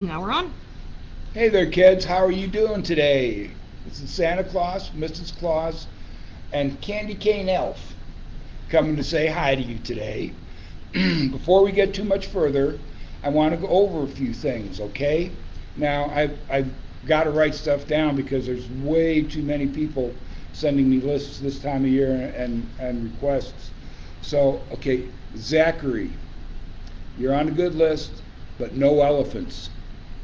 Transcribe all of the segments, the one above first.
Now we're on. Hey there, kids. How are you doing today? This is Santa Claus, Mrs. Claus, and Candy Cane Elf coming to say hi to you today. Before we get too much further, I want to go over a few things, okay? Now, I've got to write stuff down because there's way too many people sending me lists this time of year and requests. So, okay, Zachary, you're on a good list, but no elephants.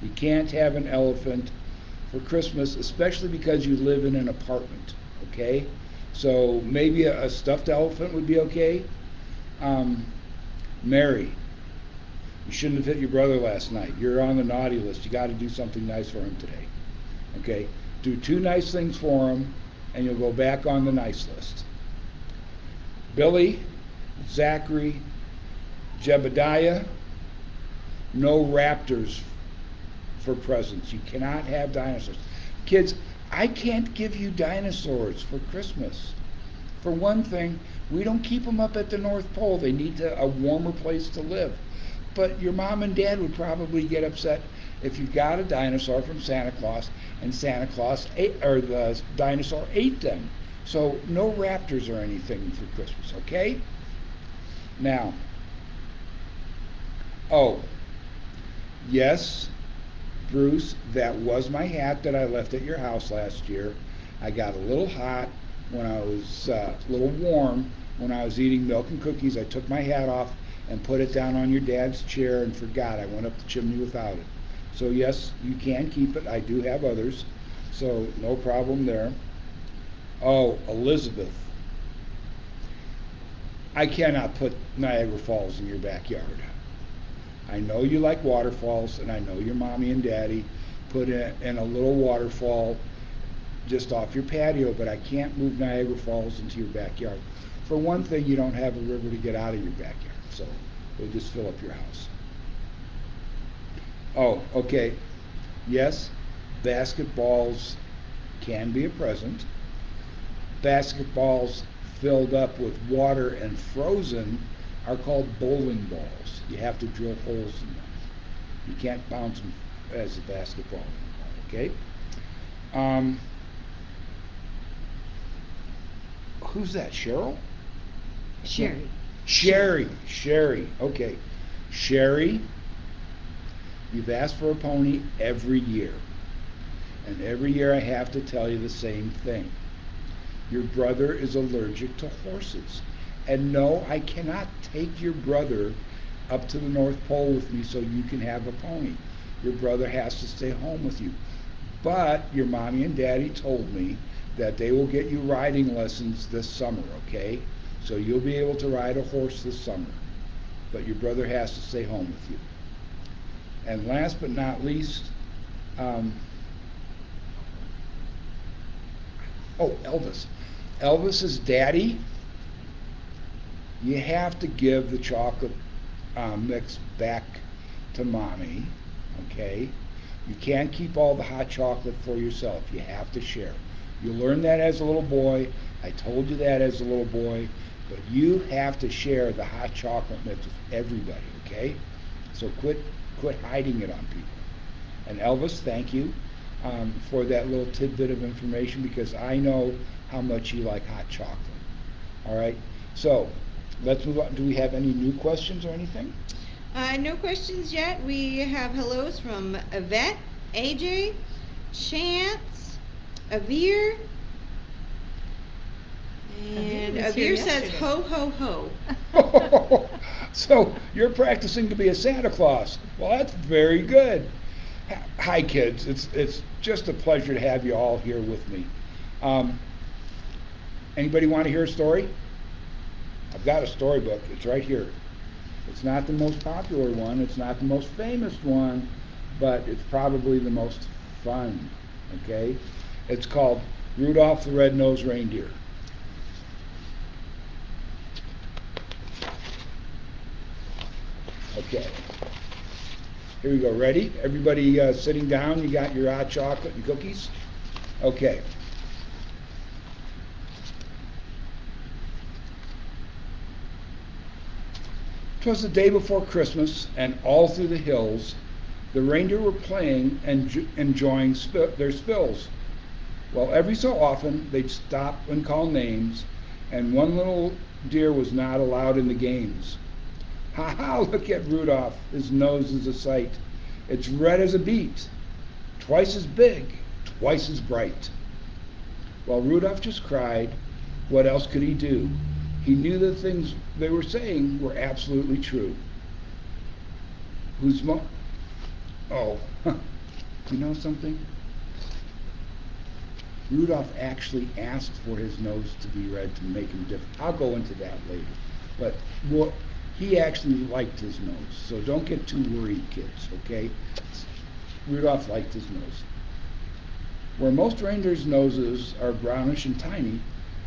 You can't have an elephant for Christmas, especially because you live in an apartment, okay? So maybe a stuffed elephant would be okay. Um, Mary, you shouldn't have hit your brother last night. You're on the naughty list. You got to do something nice for him today, okay? Do two nice things for him, and you'll go back on the nice list. Billy, Zachary, Jebediah, no raptors for presents. You cannot have dinosaurs. Kids, I can't give you dinosaurs for Christmas. For one thing, we don't keep them up at the North Pole. They need a warmer place to live. But your mom and dad would probably get upset if you got a dinosaur from Santa Claus and Santa Claus ate, or the dinosaur ate them. So no raptors or anything for Christmas, okay? Now, oh, yes, Bruce, that was my hat that I left at your house last year. I got a little hot when I was a little warm when I was eating milk and cookies. I took my hat off and put it down on your dad's chair and forgot. I went up the chimney without it. So yes, you can keep it. I do have others, so no problem there. Oh, Elizabeth, I cannot put Niagara Falls in your backyard. I know you like waterfalls, and I know your mommy and daddy put in a little waterfall just off your patio, but I can't move Niagara Falls into your backyard. For one thing, you don't have a river to get out of your backyard, so it'll just fill up your house. Oh, okay. Yes, basketballs can be a present. Basketballs filled up with water and frozen are called bowling balls. You have to drill holes in them. You can't bounce them as a basketball anymore, okay? Um, who's that, Cheryl? Sherry. Sherry, okay. Sherry, you've asked for a pony every year. And every year I have to tell you the same thing. Your brother is allergic to horses. And no, I cannot take your brother up to the North Pole with me so you can have a pony. Your brother has to stay home with you. But your mommy and daddy told me that they will get you riding lessons this summer, okay? So you'll be able to ride a horse this summer. But your brother has to stay home with you. And last but not least, um, oh, Elvis. Elvis's daddy, you have to give the chocolate mix back to mommy, okay? You can't keep all the hot chocolate for yourself. You have to share. You learned that as a little boy. I told you that as a little boy. But you have to share the hot chocolate mix with everybody, okay? So quit hiding it on people. And Elvis, thank you for that little tidbit of information because I know how much you like hot chocolate. All right? So let's move on. Do we have any new questions or anything? No questions yet. We have hellos from Yvette, AJ, Chance, Avir, and was here Avir says yesterday. ho ho ho. So you're practicing to be a Santa Claus. Well, that's very good. Hi, kids. It's just a pleasure to have you all here with me. Um, Anybody want to hear a story? I've got a storybook. It's right here. It's not the most popular one. It's not the most famous one, but it's probably the most fun. Okay? It's called Rudolph the Red-Nosed Reindeer. Okay. Here we go. Ready? Everybody sitting down. You got your hot chocolate and cookies? Okay. 'Twas the day before Christmas, and all through the hills The reindeer were playing and enjoying their spills. Well, every so often they'd stop and call names, and one little deer was not allowed in the games. Ha ha, look at Rudolph. His nose is a sight. It's red as a beet, twice as big, twice as bright. Well, Rudolph just cried. What else could he do? He knew the things they were saying were absolutely true. Oh, you know something? Rudolph actually asked for his nose to be red to make him different. I'll go into that later. But he actually liked his nose, so don't get too worried, kids, okay? Rudolph liked his nose. Where most reindeers' noses are brownish and tiny,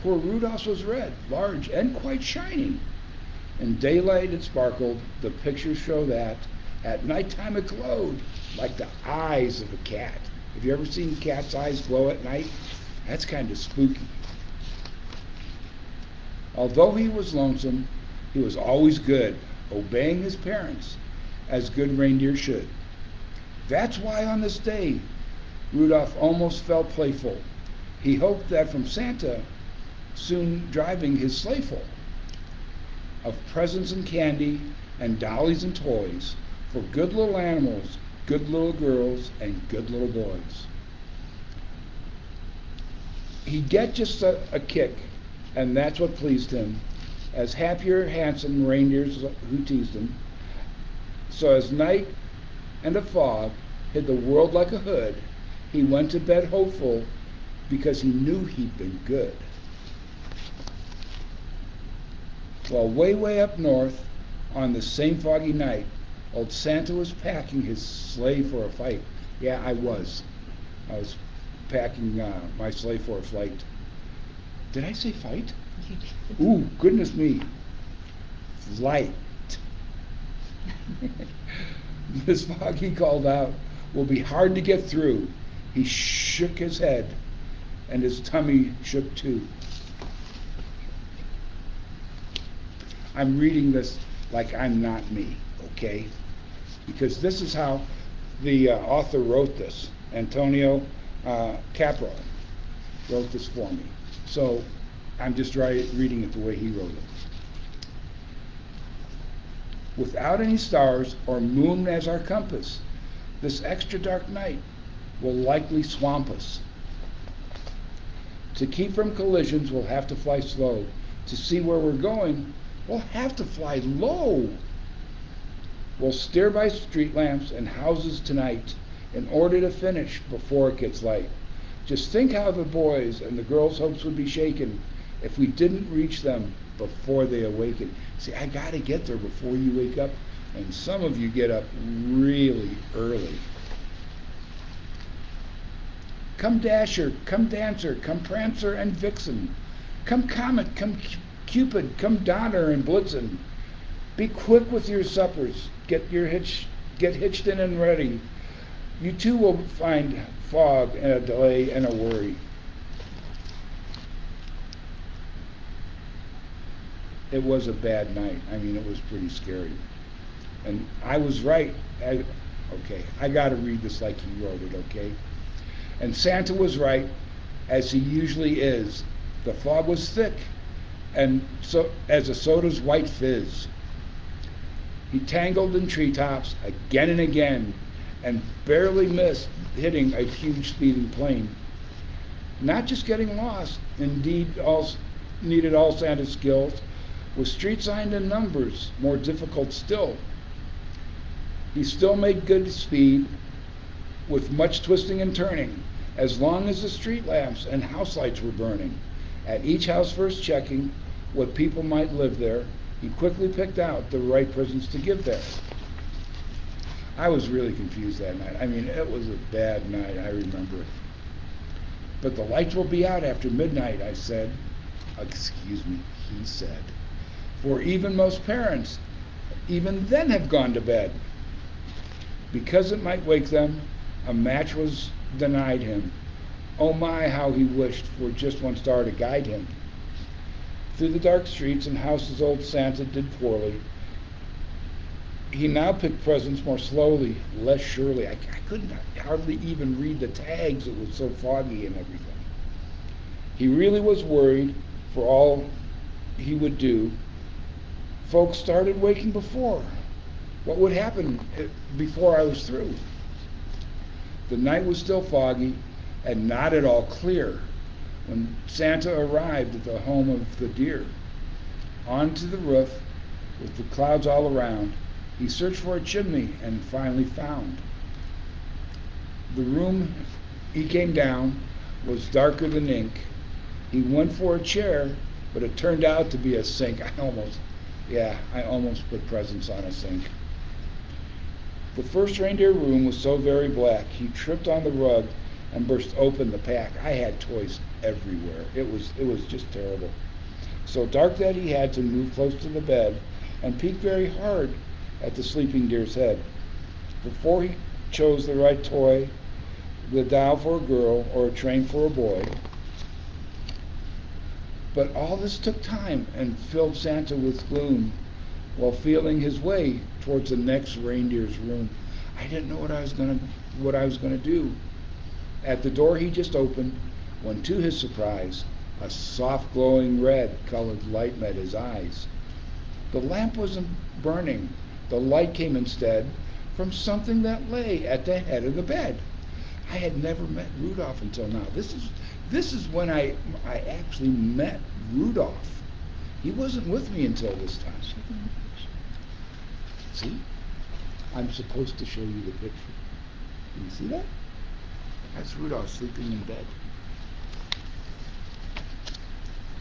poor Rudolph's was red, large, and quite shiny. In daylight it sparkled, the pictures show that. At nighttime it glowed, like the eyes of a cat. Have you ever seen cat's eyes glow at night? That's kind of spooky. Although he was lonesome, he was always good, obeying his parents, as good reindeer should. That's why on this day, Rudolph almost felt playful. He hoped that from Santa, soon driving his sleigh full of presents and candy and dollies and toys for good little animals, good little girls, and good little boys. He'd get just a kick, and that's what pleased him, as happier, handsome reindeers who teased him. So as night and a fog hid the world like a hood, he went to bed hopeful because he knew he'd been good. Well, way up north, on the same foggy night, old Santa was packing his sleigh for a fight. Yeah, I was. I was packing my sleigh for a flight. Did I say fight? Ooh, goodness me. Flight. This fog, he called out, will be hard to get through. He shook his head, and his tummy shook too. I'm reading this like I'm not me, okay? Because this is how the author wrote this. Antonio Capro wrote this for me. So I'm just reading it the way he wrote it. Without any stars or moon as our compass, this extra dark night will likely swamp us. To keep from collisions, we'll have to fly slow. To see where we're going, we'll have to fly low. We'll steer by street lamps and houses tonight in order to finish before it gets light. Just think how the boys' and the girls' hopes would be shaken if we didn't reach them before they awaken. See, I gotta get there before you wake up, and some of you get up really early. Come Dasher, come Dancer, come Prancer and Vixen. Come Comet, come Cupid, come Donner and Blitzen. Be quick with your suppers, get hitched in and ready. You too will find fog and a delay and a worry. It was a bad night. I mean, it was pretty scary. And I was right. I got to read this like he wrote it, okay? And Santa was right, as he usually is. The fog was thick, and so as a soda's white fizz. He tangled in treetops again and again, and barely missed hitting a huge speeding plane. Not just getting lost, indeed needed all Santa's skills, with street signs and numbers more difficult still. He still made good speed with much twisting and turning, as long as the street lamps and house lights were burning. At each house first checking what people might live there, he quickly picked out the right presents to give there. I was really confused that night. I mean, it was a bad night, I remember it. But the lights will be out after midnight, I said. Excuse me, he said. For even most parents, even then have gone to bed. Because it might wake them, a match was denied him. Oh my, how he wished for just one star to guide him. Through the dark streets and houses old Santa did poorly. He now picked presents more slowly, less surely. I couldn't hardly even read the tags. It was so foggy and everything. He really was worried for all he would do. Folks started waking before. What would happen before I was through? The night was still foggy and not at all clear when Santa arrived at the home of the deer. Onto the roof, with the clouds all around, he searched for a chimney and finally found. The room he came down was darker than ink. He went for a chair, but it turned out to be a sink. I almost put presents on a sink. The first reindeer room was so very black, he tripped on the rug and burst open the pack. I had toys everywhere. It was just terrible. So dark that he had to move close to the bed and peek very hard at the sleeping deer's head before he chose the right toy, the doll for a girl or a train for a boy. But all this took time and filled Santa with gloom while feeling his way towards the next reindeer's room. I didn't know what I was gonna do. At the door he just opened, when to his surprise, a soft glowing red colored light met his eyes. The lamp wasn't burning. The light came instead from something that lay at the head of the bed. I had never met Rudolph until now. This is when I actually met Rudolph. He wasn't with me until this time. See? I'm supposed to show you the picture. Can you see that? That's Rudolph sleeping in bed.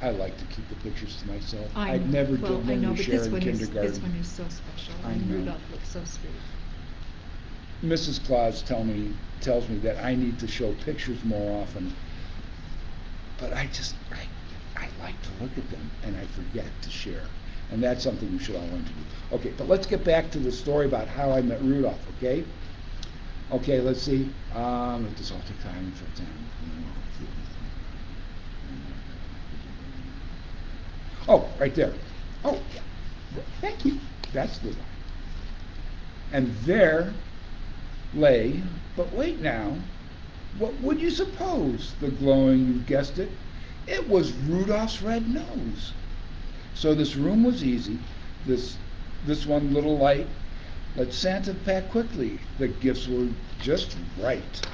I like to keep the pictures to myself. I'd never did them to share in kindergarten. This one is so special. I And know. Rudolph looks so sweet. Mrs. Claus tells me that I need to show pictures more often. But I like to look at them and I forget to share. And that's something we should all learn to do. Okay, but let's get back to the story about how I met Rudolph, okay? Okay, let's see. Let this all take time. Oh, right there. Oh, yeah. Thank you. That's the one. And there lay, but wait now, what would you suppose? The glowing, you guessed it, it was Rudolph's red nose. So this room was easy. This one little light let Santa pack quickly. The gifts were just right.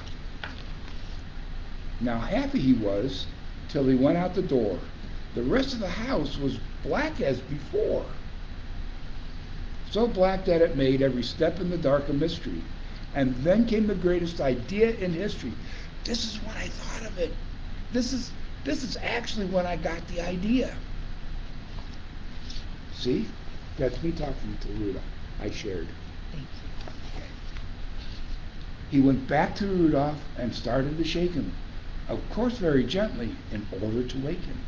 Now happy he was till he went out the door. The rest of the house was black as before. So black that it made every step in the dark a mystery. And then came the greatest idea in history. This is when I thought of it. This is actually when I got the idea. See? That's me talking to Rudolph. I shared. Thank you. Okay. He went back to Rudolph and started to shake him, of course very gently, in order to wake him.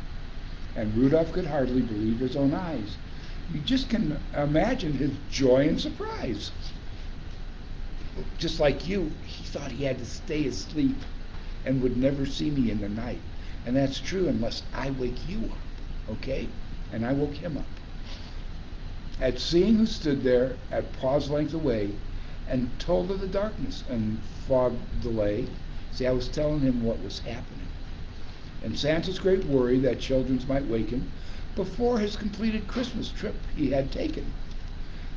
And Rudolph could hardly believe his own eyes. You just can imagine his joy and surprise. Just like you, he thought he had to stay asleep and would never see me in the night. And that's true unless I wake you up, okay? And I woke him up. At seeing who stood there at paw's length away and told of the darkness and fog delay, see, I was telling him what was happening. And Santa's great worry that children might wake him before his completed Christmas trip he had taken.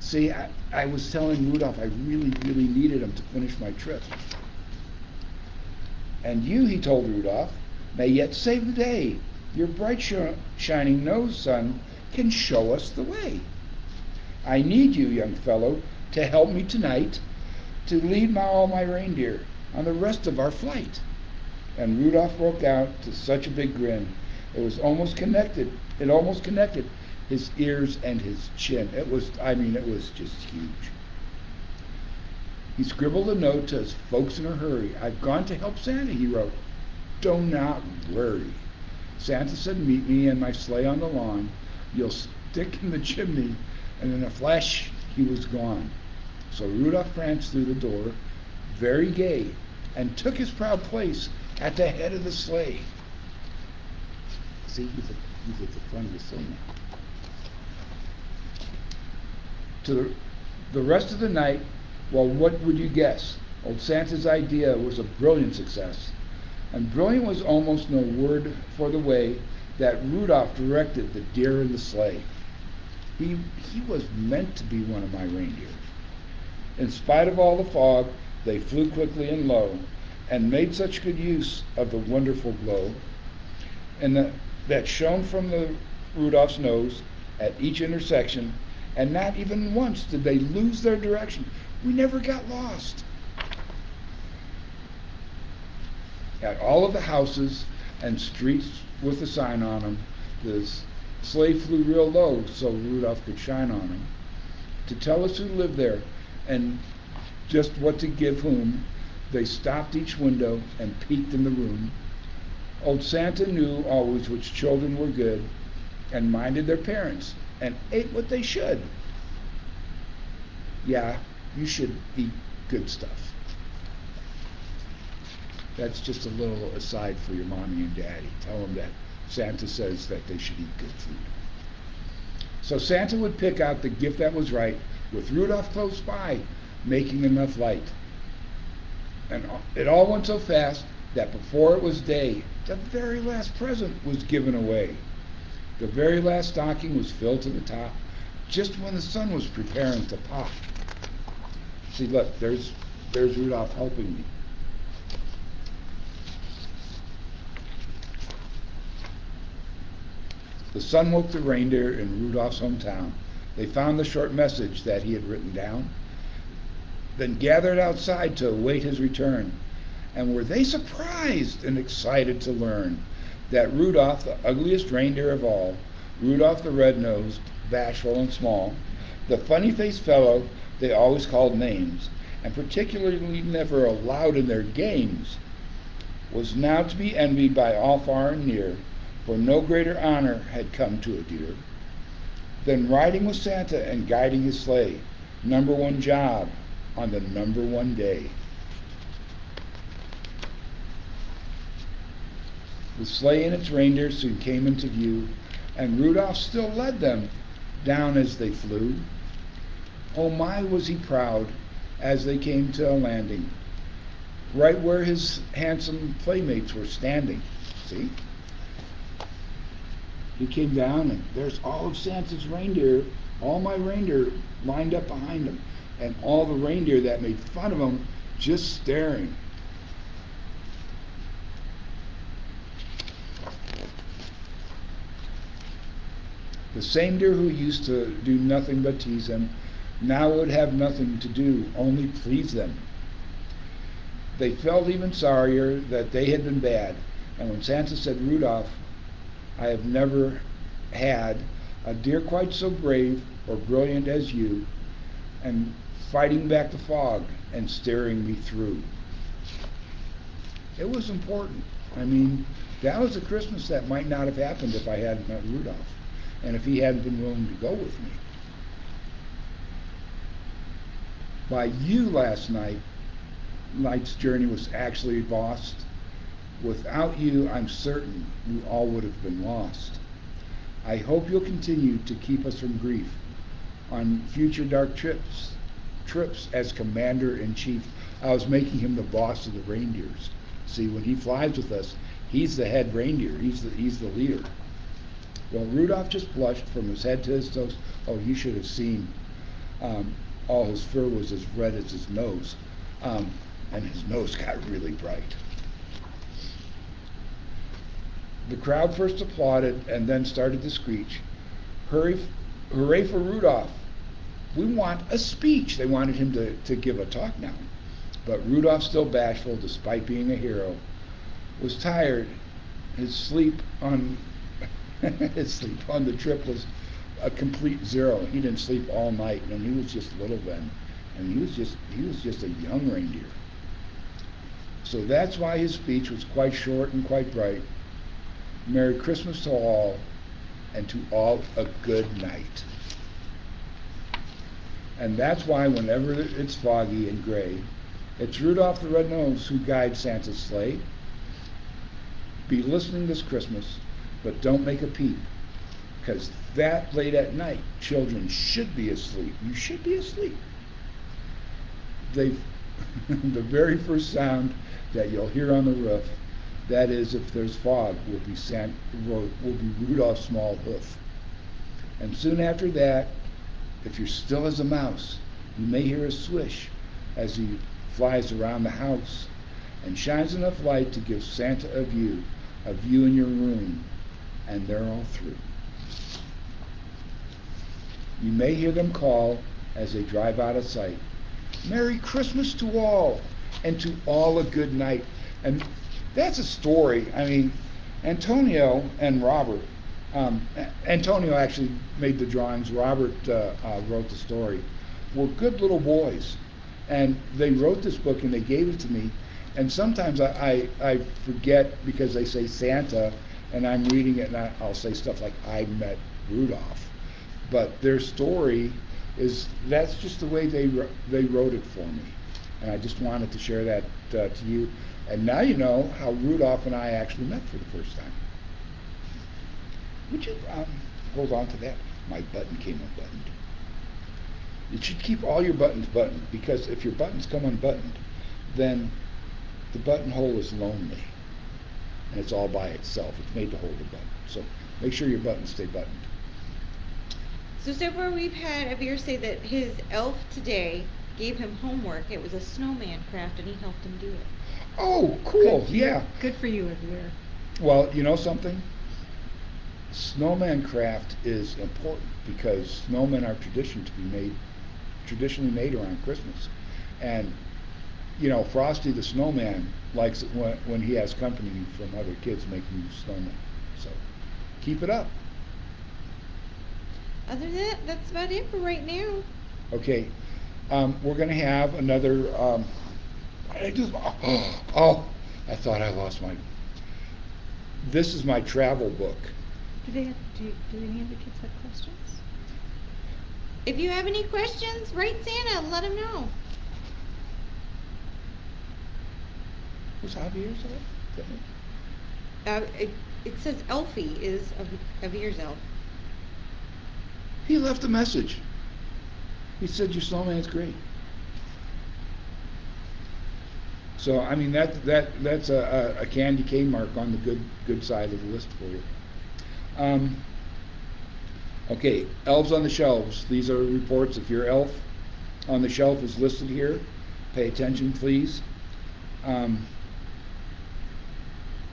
See, I was telling Rudolph I really, really needed him to finish my trip. And you, he told Rudolph, may yet save the day. Your bright shining nose, son, can show us the way. I need you, young fellow, to help me tonight, to lead all my reindeer on the rest of our flight. And Rudolph broke out to such a big grin. It almost connected his ears and his chin. It was just huge. He scribbled a note to his folks in a hurry. I've gone to help Santa, he wrote. Do not worry. Santa said, meet me in my sleigh on the lawn. You'll stick in the chimney, and in a flash he was gone. So Rudolph pranced through the door, very gay, and took his proud place at the head of the sleigh. See, he's at the front of the sleigh now. The rest of the night, well, what would you guess? Old Santa's idea was a brilliant success. And brilliant was almost no word for the way that Rudolph directed the deer in the sleigh. He was meant to be one of my reindeer. In spite of all the fog, they flew quickly and low, and made such good use of the wonderful glow, and that shone from the Rudolph's nose at each intersection, and not even once did they lose their direction. We never got lost. At all of the houses and streets with a sign on them, the sleigh flew real low so Rudolph could shine on them, to tell us who lived there and just what to give whom. They stopped each window and peeked in the room. Old Santa knew always which children were good and minded their parents and ate what they should. Yeah, you should eat good stuff. That's just a little aside for your mommy and daddy. Tell them that Santa says that they should eat good food. So Santa would pick out the gift that was right, with Rudolph close by, making enough light. And it all went so fast that before it was day, the very last present was given away. The very last stocking was filled to the top, just when the sun was preparing to pop. See, look, there's Rudolph helping me. The sun woke the reindeer in Rudolph's hometown. They found the short message that he had written down, then gathered outside to await his return. And were they surprised and excited to learn that Rudolph, the ugliest reindeer of all, Rudolph the red-nosed, bashful and small, the funny-faced fellow they always called names, and particularly never allowed in their games, was now to be envied by all far and near, for no greater honor had come to a deer than riding with Santa and guiding his sleigh, number one job on the number one day. The sleigh and its reindeer soon came into view, and Rudolph still led them down as they flew. Oh my, was he proud as they came to a landing, right where his handsome playmates were standing. See? He came down, and there's all of Santa's reindeer, all my reindeer lined up behind him, and all the reindeer that made fun of him just staring. The same deer who used to do nothing but tease him now would have nothing to do, only please them. They felt even sorrier that they had been bad, and when Santa said, "Rudolph, I have never had a deer quite so brave or brilliant as you, and fighting back the fog and steering me through." It was important. I mean, that was a Christmas that might not have happened if I hadn't met Rudolph, and if he hadn't been willing to go with me. By you last night's journey was actually lost. Without you, I'm certain we all would have been lost. I hope you'll continue to keep us from grief on future dark trips as Commander-in-Chief. I was making him the boss of the reindeers. See, when he flies with us, he's the head reindeer. He's the leader. Well, Rudolph just blushed from his head to his toes. Oh, you should have seen. All his fur was as red as his nose, and his nose got really bright. The crowd first applauded and then started to screech, "Hooray for Rudolph! We want a speech." They wanted him to give a talk now. But Rudolph, still bashful despite being a hero, was tired. His sleep on the trip was a complete zero. He didn't sleep all night, and he was just little then, and he was just a young reindeer. So that's why his speech was quite short and quite bright. Merry Christmas to all, and to all a good night. And that's why whenever it's foggy and gray, it's Rudolph the Red-Nosed who guides Santa's sleigh. Be listening this Christmas, but don't make a peep, because that late at night, children should be asleep. You should be asleep. they, the very first sound that you'll hear on the roof, that is, if there's fog, will be Rudolph's small hoof. And soon after that, if you're still as a mouse, you may hear a swish as he flies around the house and shines enough light to give Santa a view in your room, and they're all through. You may hear them call as they drive out of sight, "Merry Christmas to all, and to all a good night." And that's a story. I mean, Antonio and Robert, Antonio actually made the drawings, Robert wrote the story, were good little boys. And they wrote this book and they gave it to me. And sometimes I forget because they say Santa, and I'm reading it and I'll say stuff like, "I met Rudolph." But their story that's just the way they wrote it for me. And I just wanted to share that to you. And now you know how Rudolph and I actually met for the first time. Would you hold on to that? My button came unbuttoned. You should keep all your buttons buttoned, because if your buttons come unbuttoned, then the buttonhole is lonely. And it's all by itself. It's made to hold the button. So make sure your buttons stay buttoned. So far we've had Avir say that his elf today gave him homework. It was a snowman craft and he helped him do it. Oh, cool. Good. Yeah. Good for you, Avir. Well, you know something? Snowman craft is important because snowmen are traditionally made around Christmas. And, you know, Frosty the Snowman likes it when he has company from other kids making snowmen. So keep it up. Other than that, that's about it for right now. Okay. We're going to have another. What did I do? Oh, I thought I lost my. This is my travel book. Do any of the kids have questions? If you have any questions, write Santa. Let him know. Was Javier's elf? It says Elfie is Avir's elf. He left a message. He said your snowman's great. So I mean that's a candy cane mark on the good side of the list for you. Okay, elves on the shelves. These are reports. If your elf on the shelf is listed here, pay attention, please.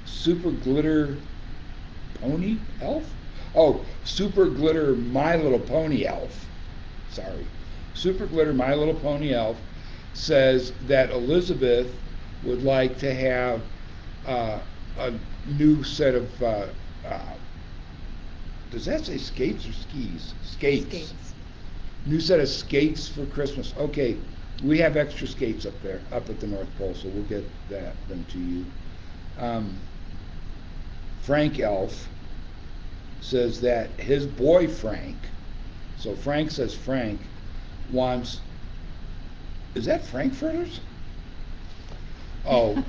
Super glitter pony elf? Oh, super glitter My Little Pony elf. Sorry. Super glitter My Little Pony elf says that Elizabeth would like to have a new set of does that say skates or skis? Skates. New set of skates for Christmas. Okay, we have extra skates up there, up at the North Pole, so we'll get them to you. Frank Elf says that his boy Frank, so Frank says Frank wants, is that Frankfurters? Oh,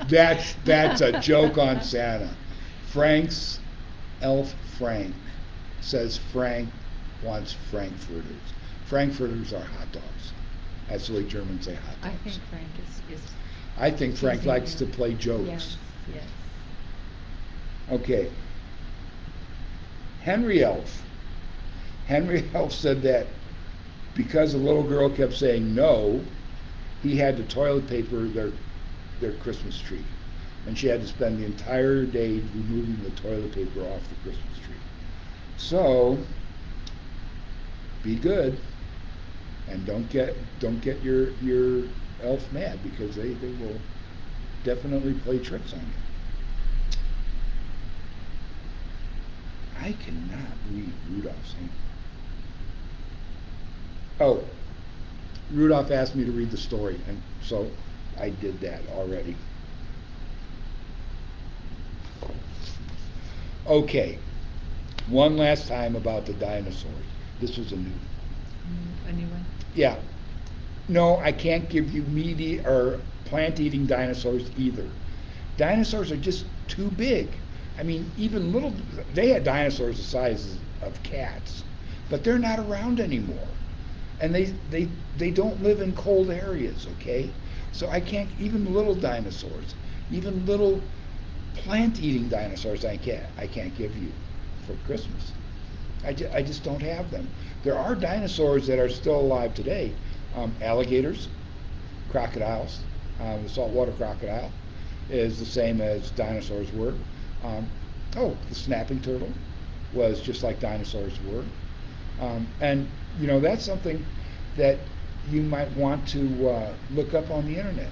that's a joke on Santa. Frank's elf Frank says Frank wants Frankfurters. Frankfurters are hot dogs. That's the way Germans say hot dogs. I think Frank is I think Frank teasing likes you. to play jokes. Yes. Okay. Henry Elf said that because the little girl kept saying no, he had to toilet paper their Christmas tree. And she had to spend the entire day removing the toilet paper off the Christmas tree. So, be good, and don't get your elf mad, because they will definitely play tricks on you. I cannot read Rudolph's name. Oh, Rudolph asked me to read the story, and so I did that already. Okay, one last time about the dinosaurs. This was a new one? Yeah. No, I can't give you meaty or plant-eating dinosaurs either. Dinosaurs are just too big. I mean, even they had dinosaurs the size of cats, but they're not around anymore. and they don't live in cold areas, okay? So I can't, even little dinosaurs, even little plant-eating dinosaurs, I can't give you for Christmas. I just don't have them. There are dinosaurs that are still alive today. Alligators, crocodiles. The saltwater crocodile is the same as dinosaurs were. The snapping turtle was just like dinosaurs were. And, that's something that you might want to look up on the internet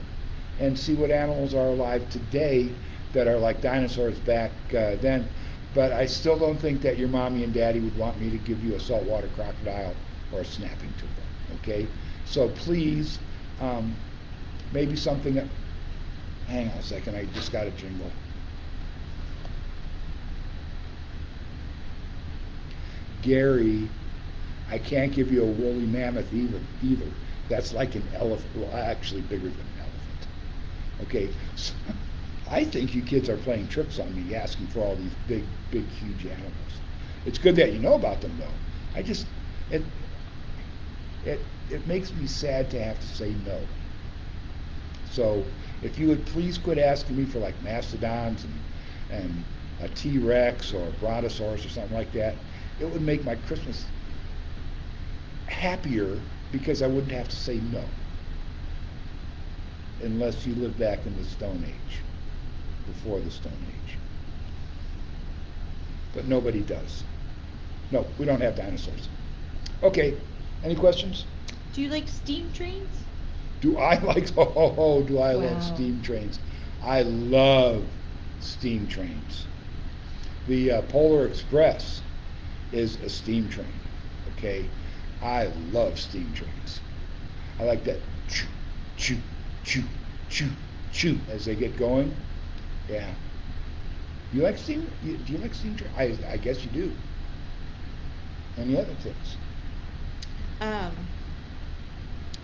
and see what animals are alive today that are like dinosaurs back then. But I still don't think that your mommy and daddy would want me to give you a saltwater crocodile or a snapping turtle, okay? So please, maybe something that, hang on a second, I just got a jingle. Gary, I can't give you a woolly mammoth either. That's like an elephant, well, actually bigger than an elephant. Okay, so I think you kids are playing tricks on me, asking for all these big, huge animals. It's good that you know about them, though. It makes me sad to have to say no. So if you would please quit asking me for like mastodons and a T-Rex or a brontosaurus or something like that, it would make my Christmas happier because I wouldn't have to say no. Unless you live back in the Stone Age, before the Stone Age. But nobody does. No, we don't have dinosaurs. Okay, any questions? Do you like steam trains? Do I like, do I love steam trains. I love steam trains. The Polar Express is a steam train, okay? I love steam trains. I like that choo, choo, choo, choo, choo as they get going. Yeah. You like steam? Do you like steam trains? I guess you do. Any other things?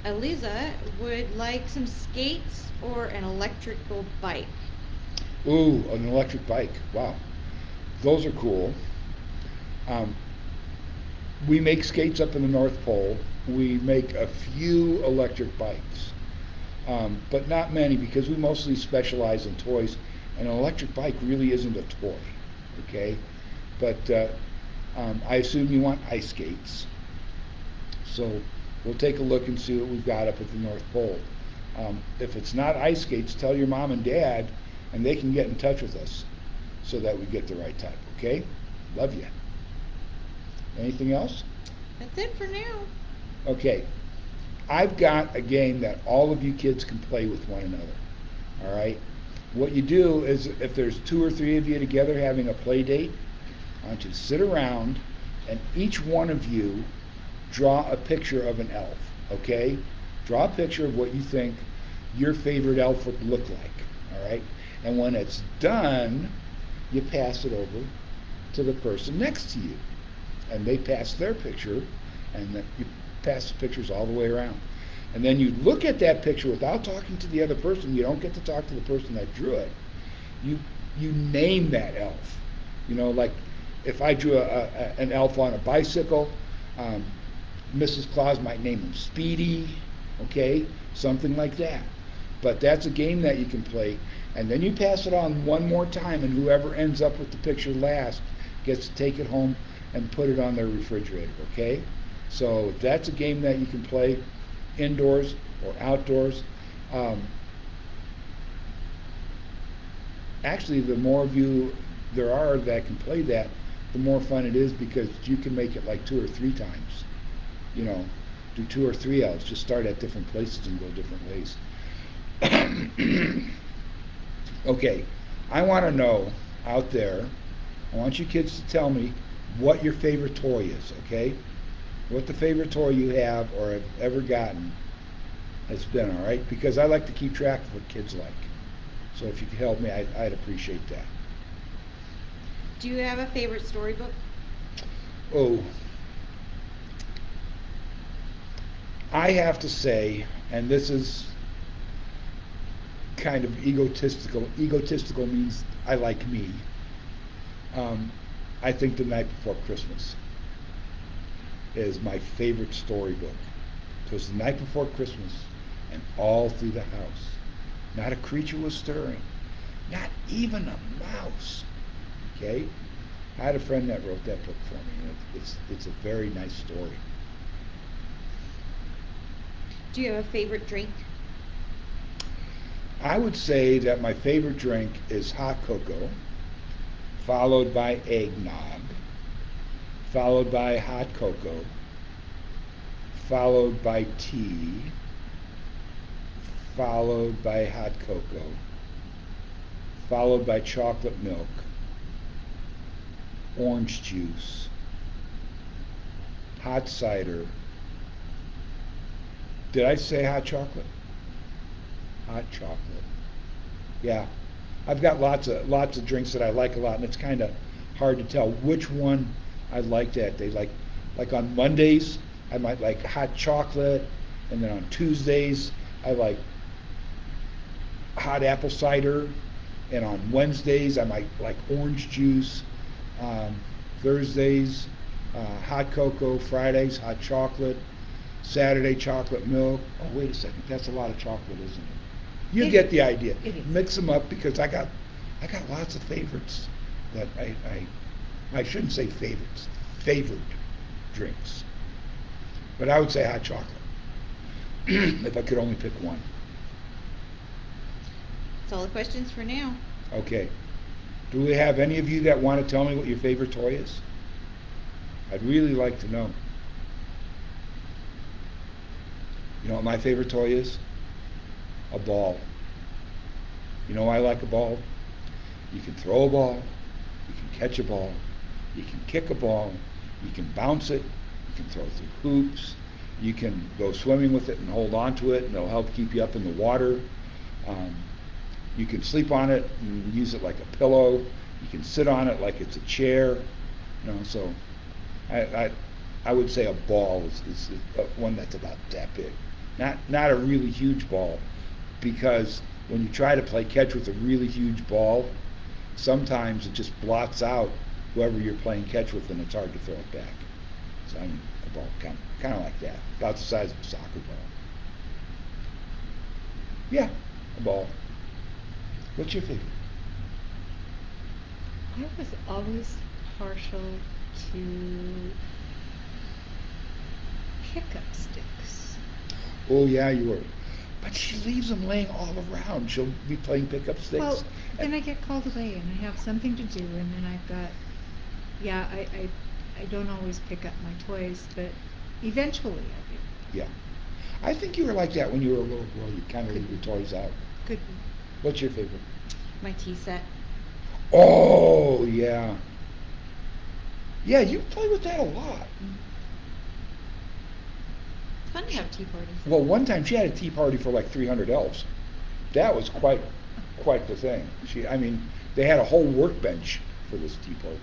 Eliza would like some skates or an electrical bike. Ooh, an electric bike. Wow. Those are cool. We make skates up in the North Pole. We make a few electric bikes, but not many because we mostly specialize in toys, and an electric bike really isn't a toy, okay? But I assume you want ice skates. So we'll take a look and see what we've got up at the North Pole. If it's not ice skates, tell your mom and dad, and they can get in touch with us so that we get the right type, okay? Love you. Anything else? That's it for now. Okay. I've got a game that all of you kids can play with one another. All right? What you do is if there's 2 or 3 of you together having a play date, I want you to sit around and each one of you draw a picture of an elf, okay? Draw a picture of what you think your favorite elf would look like, all right? And when it's done, you pass it over to the person next to you. And they pass their picture, and then you pass the pictures all the way around. And then you look at that picture without talking to the other person. You don't get to talk to the person that drew it. You name that elf. Like if I drew an elf on a bicycle, Mrs. Claus might name him Speedy, okay? Something like that. But that's a game that you can play. And then you pass it on one more time, and whoever ends up with the picture last gets to take it home and put it on their refrigerator, okay? So that's a game that you can play indoors or outdoors. Actually, the more of you there are that can play that, the more fun it is because you can make it like 2 or 3 times. Do 2 or 3 elves. Just start at different places and go different ways. Okay, I want to know out there, I want you kids to tell me what your favorite toy is, okay? What the favorite toy you have or have ever gotten has been, all right? Because I like to keep track of what kids like. So if you could help me, I'd appreciate that. Do you have a favorite storybook? Oh, I have to say, and this is kind of egotistical. Egotistical means I like me. I think The Night Before Christmas is my favorite storybook. 'Twas the night before Christmas, and all through the house not a creature was stirring, not even a mouse. Okay? I had a friend that wrote that book for me, and it's a very nice story. Do you have a favorite drink? I would say that my favorite drink is hot cocoa, followed by eggnog, followed by hot cocoa, followed by tea, followed by hot cocoa, followed by chocolate milk, orange juice, hot cider. Did I say hot chocolate? Hot chocolate. Yeah. I've got lots of drinks that I like a lot, and it's kind of hard to tell which one I like that day. Like on Mondays, I might like hot chocolate, and then on Tuesdays, I like hot apple cider, and on Wednesdays, I might like orange juice. Thursdays, hot cocoa. Fridays, hot chocolate. Saturday, chocolate milk. Oh, wait a second, that's a lot of chocolate, isn't it? You get the idea. It is. Mix them up, because I got lots of favorites that I shouldn't say favorites, favored drinks. But I would say hot chocolate if I could only pick one. That's all the questions for now. Okay. Do we have any of you that want to tell me what your favorite toy is? I'd really like to know. You know what my favorite toy is? A ball. You know why I like a ball? You can throw a ball, you can catch a ball, you can kick a ball, you can bounce it, you can throw through hoops, you can go swimming with it and hold on to it, and it'll help keep you up in the water. You can sleep on it and use it like a pillow. You can sit on it like it's a chair. You know, so I would say a ball is one that's about that big. Not a really huge ball, because when you try to play catch with a really huge ball, sometimes it just blots out whoever you're playing catch with, and it's hard to throw it back. So I mean, a ball kind of like that, about the size of a soccer ball. Yeah, a ball. What's your favorite? I was always partial to pickup sticks. Oh yeah, you were. But she leaves them laying all around. She'll be playing pickup sticks. Well, then I get called away and I have something to do, and then I've got, yeah, I don't always pick up my toys, but eventually I do. Yeah. I think you were like that when you were a little girl. You kind of leave your toys out. Good. What's your favorite? My tea set. Oh, yeah. Yeah, you play with that a lot. It's fun to have tea parties. Well, one time she had a tea party for like 300 elves. That was quite the thing. They had a whole workbench for this tea party.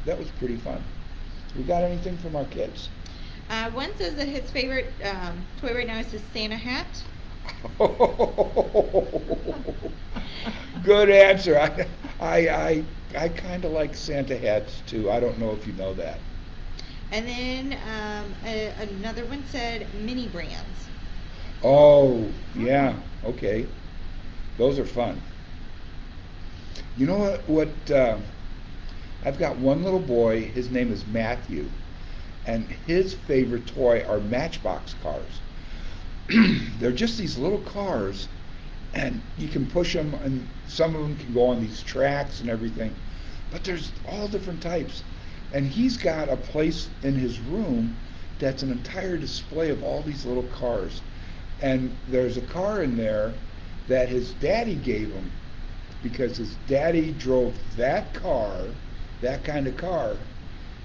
That was pretty fun. We got anything from our kids? One says that his favorite toy right now is his Santa hat. Good answer. I kind of like Santa hats too. I don't know if you know that. And then another one said mini brands. Oh, yeah. Okay. Those are fun. You know what I've got one little boy, his name is Matthew, and his favorite toy are Matchbox cars. They're just these little cars, and you can push them, and some of them can go on these tracks and everything, but there's all different types. And he's got a place in his room that's an entire display of all these little cars. And there's a car in there that his daddy gave him because his daddy drove that car, that kind of car,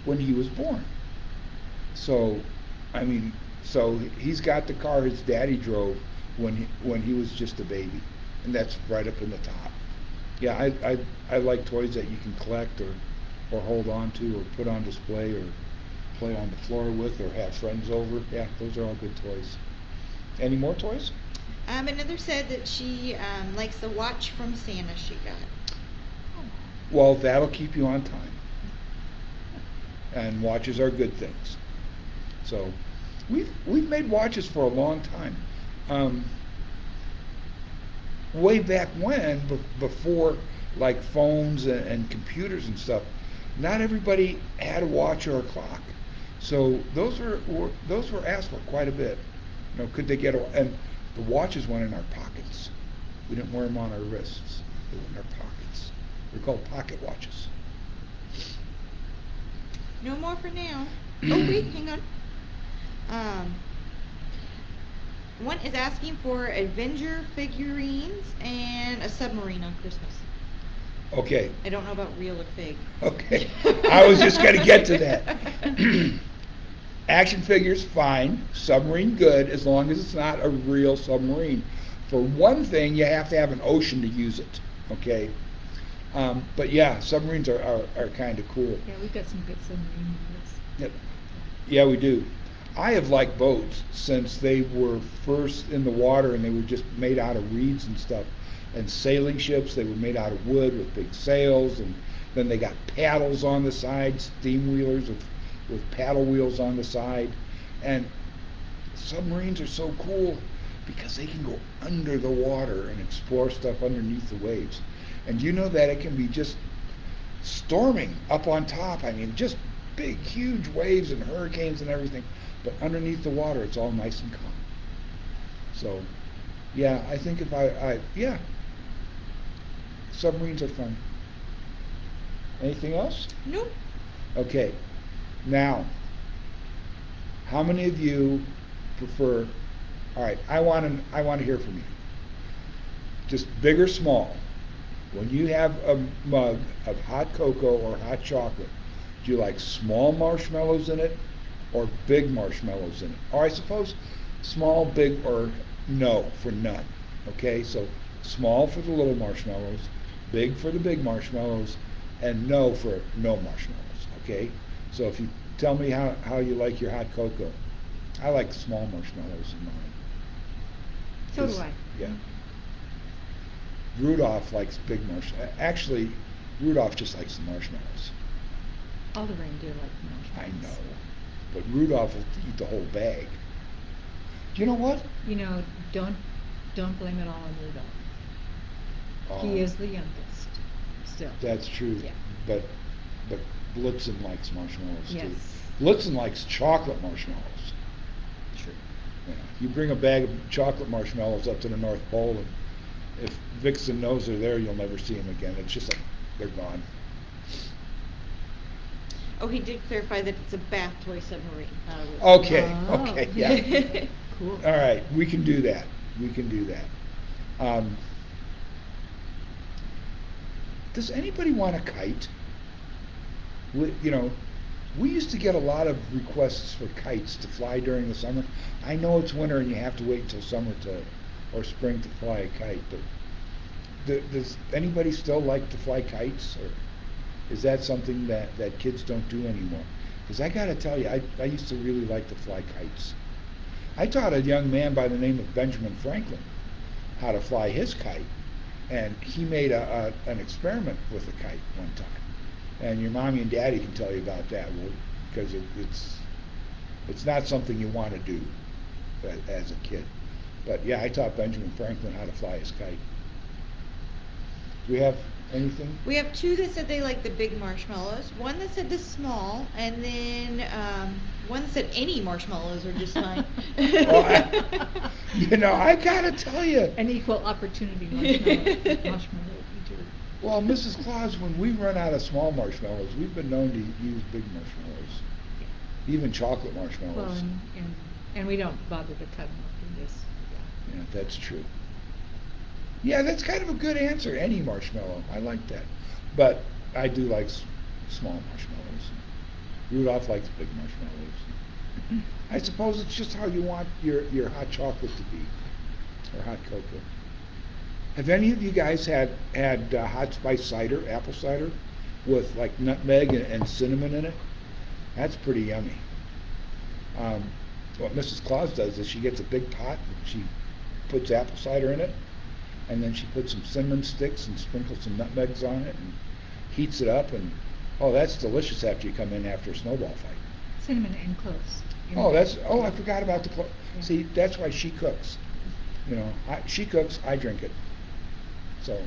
when he was born. So he's got the car his daddy drove when he was just a baby, and that's right up in the top. Yeah, I like toys that you can collect or hold on to or put on display or play on the floor with or have friends over. Yeah, those are all good toys. Any more toys? Another said that she likes the watch from Santa she got. Well, that'll keep you on time. And watches are good things. So, We've made watches for a long time. Way back when, before like phones and computers and stuff, not everybody had a watch or a clock. So those were asked for quite a bit. You know, could they get and the watches went in our pockets. We didn't wear them on our wrists. They went in our pockets. They're called pocket watches. No more for now. Oh wait, hang on. One is asking for Avenger figurines and a submarine on Christmas. Okay. I don't know about real or fake. Okay. I was just going to get to that. Action figures, fine. Submarine, good, as long as it's not a real submarine. For one thing, you have to have an ocean to use it. Okay. But yeah, submarines are kind of cool. Yeah, we've got some good submarine models. Yep. Yeah, we do. I have liked boats since they were first in the water and they were just made out of reeds and stuff. And sailing ships, they were made out of wood with big sails, and then they got paddles on the side, steam wheelers with paddle wheels on the side. And submarines are so cool because they can go under the water and explore stuff underneath the waves. And you know that it can be just storming up on top. I mean, just big, huge waves and hurricanes and everything. But underneath the water, it's all nice and calm. So, yeah, I think if yeah, submarines are fun. Anything else? Nope. Okay. Now, how many of you prefer? All right, I want to hear from you. Just big or small. When you have a mug of hot cocoa or hot chocolate, do you like small marshmallows in it or big marshmallows in it? Or I suppose small, big, or no for none. Okay, so small for the little marshmallows, big for the big marshmallows, and no for no marshmallows. Okay, so if you tell me how you like your hot cocoa, I like small marshmallows in mine. So do I. Yeah. Rudolph likes big marshmallows. Actually, Rudolph just likes the marshmallows. All the reindeer like I marshmallows. know, but Rudolph will eat the whole bag. Do you know what? You know, don't blame it all on Rudolph. Oh, He is the youngest, still. That's true. Yeah. But Blitzen likes marshmallows Yes. too. Blitzen likes chocolate marshmallows. True. Yeah. You bring a bag of chocolate marshmallows up to the North Pole, and if Vixen knows they're there, you'll never see them again. It's just like they're gone. Oh, he did clarify that it's a bath toy submarine, not a real. Okay. Oh. Okay. Yeah. Cool. All right. We can do that. We can do that. Does anybody want a kite? We used to get a lot of requests for kites to fly during the summer. I know it's winter and you have to wait until summer or spring to fly a kite, but does anybody still like to fly kites, or is that something that kids don't do anymore? Because I got to tell you, I used to really like to fly kites. I taught a young man by the name of Benjamin Franklin how to fly his kite, and he made an experiment with a kite one time. And your mommy and daddy can tell you about that, because it's not something you want to do as a kid. But yeah, I taught Benjamin Franklin how to fly his kite. Do we have anything? We have two that said they like the big marshmallows, one that said the small, and then one that said any marshmallows are just fine. Well, I gotta tell you. An equal opportunity marshmallow eater. Well, Mrs. Claus, when we run out of small marshmallows, we've been known to use big marshmallows, even chocolate marshmallows. Well, and we don't bother to cut them up in this. Yeah, that's true. Yeah, that's kind of a good answer. Any marshmallow, I like that. But I do like small marshmallows. Rudolph likes big marshmallows. I suppose it's just how you want your hot chocolate to be, or hot cocoa. Have any of you guys had hot spice cider, apple cider, with like nutmeg and cinnamon in it? That's pretty yummy. What Mrs. Claus does is she gets a big pot and she puts apple cider in it, and then she puts some cinnamon sticks and sprinkles some nutmegs on it and heats it up, and oh, that's delicious after you come in after a snowball fight. Cinnamon and cloves. Oh, I forgot about the Yeah. see, that's why she cooks. She cooks, I drink it. So,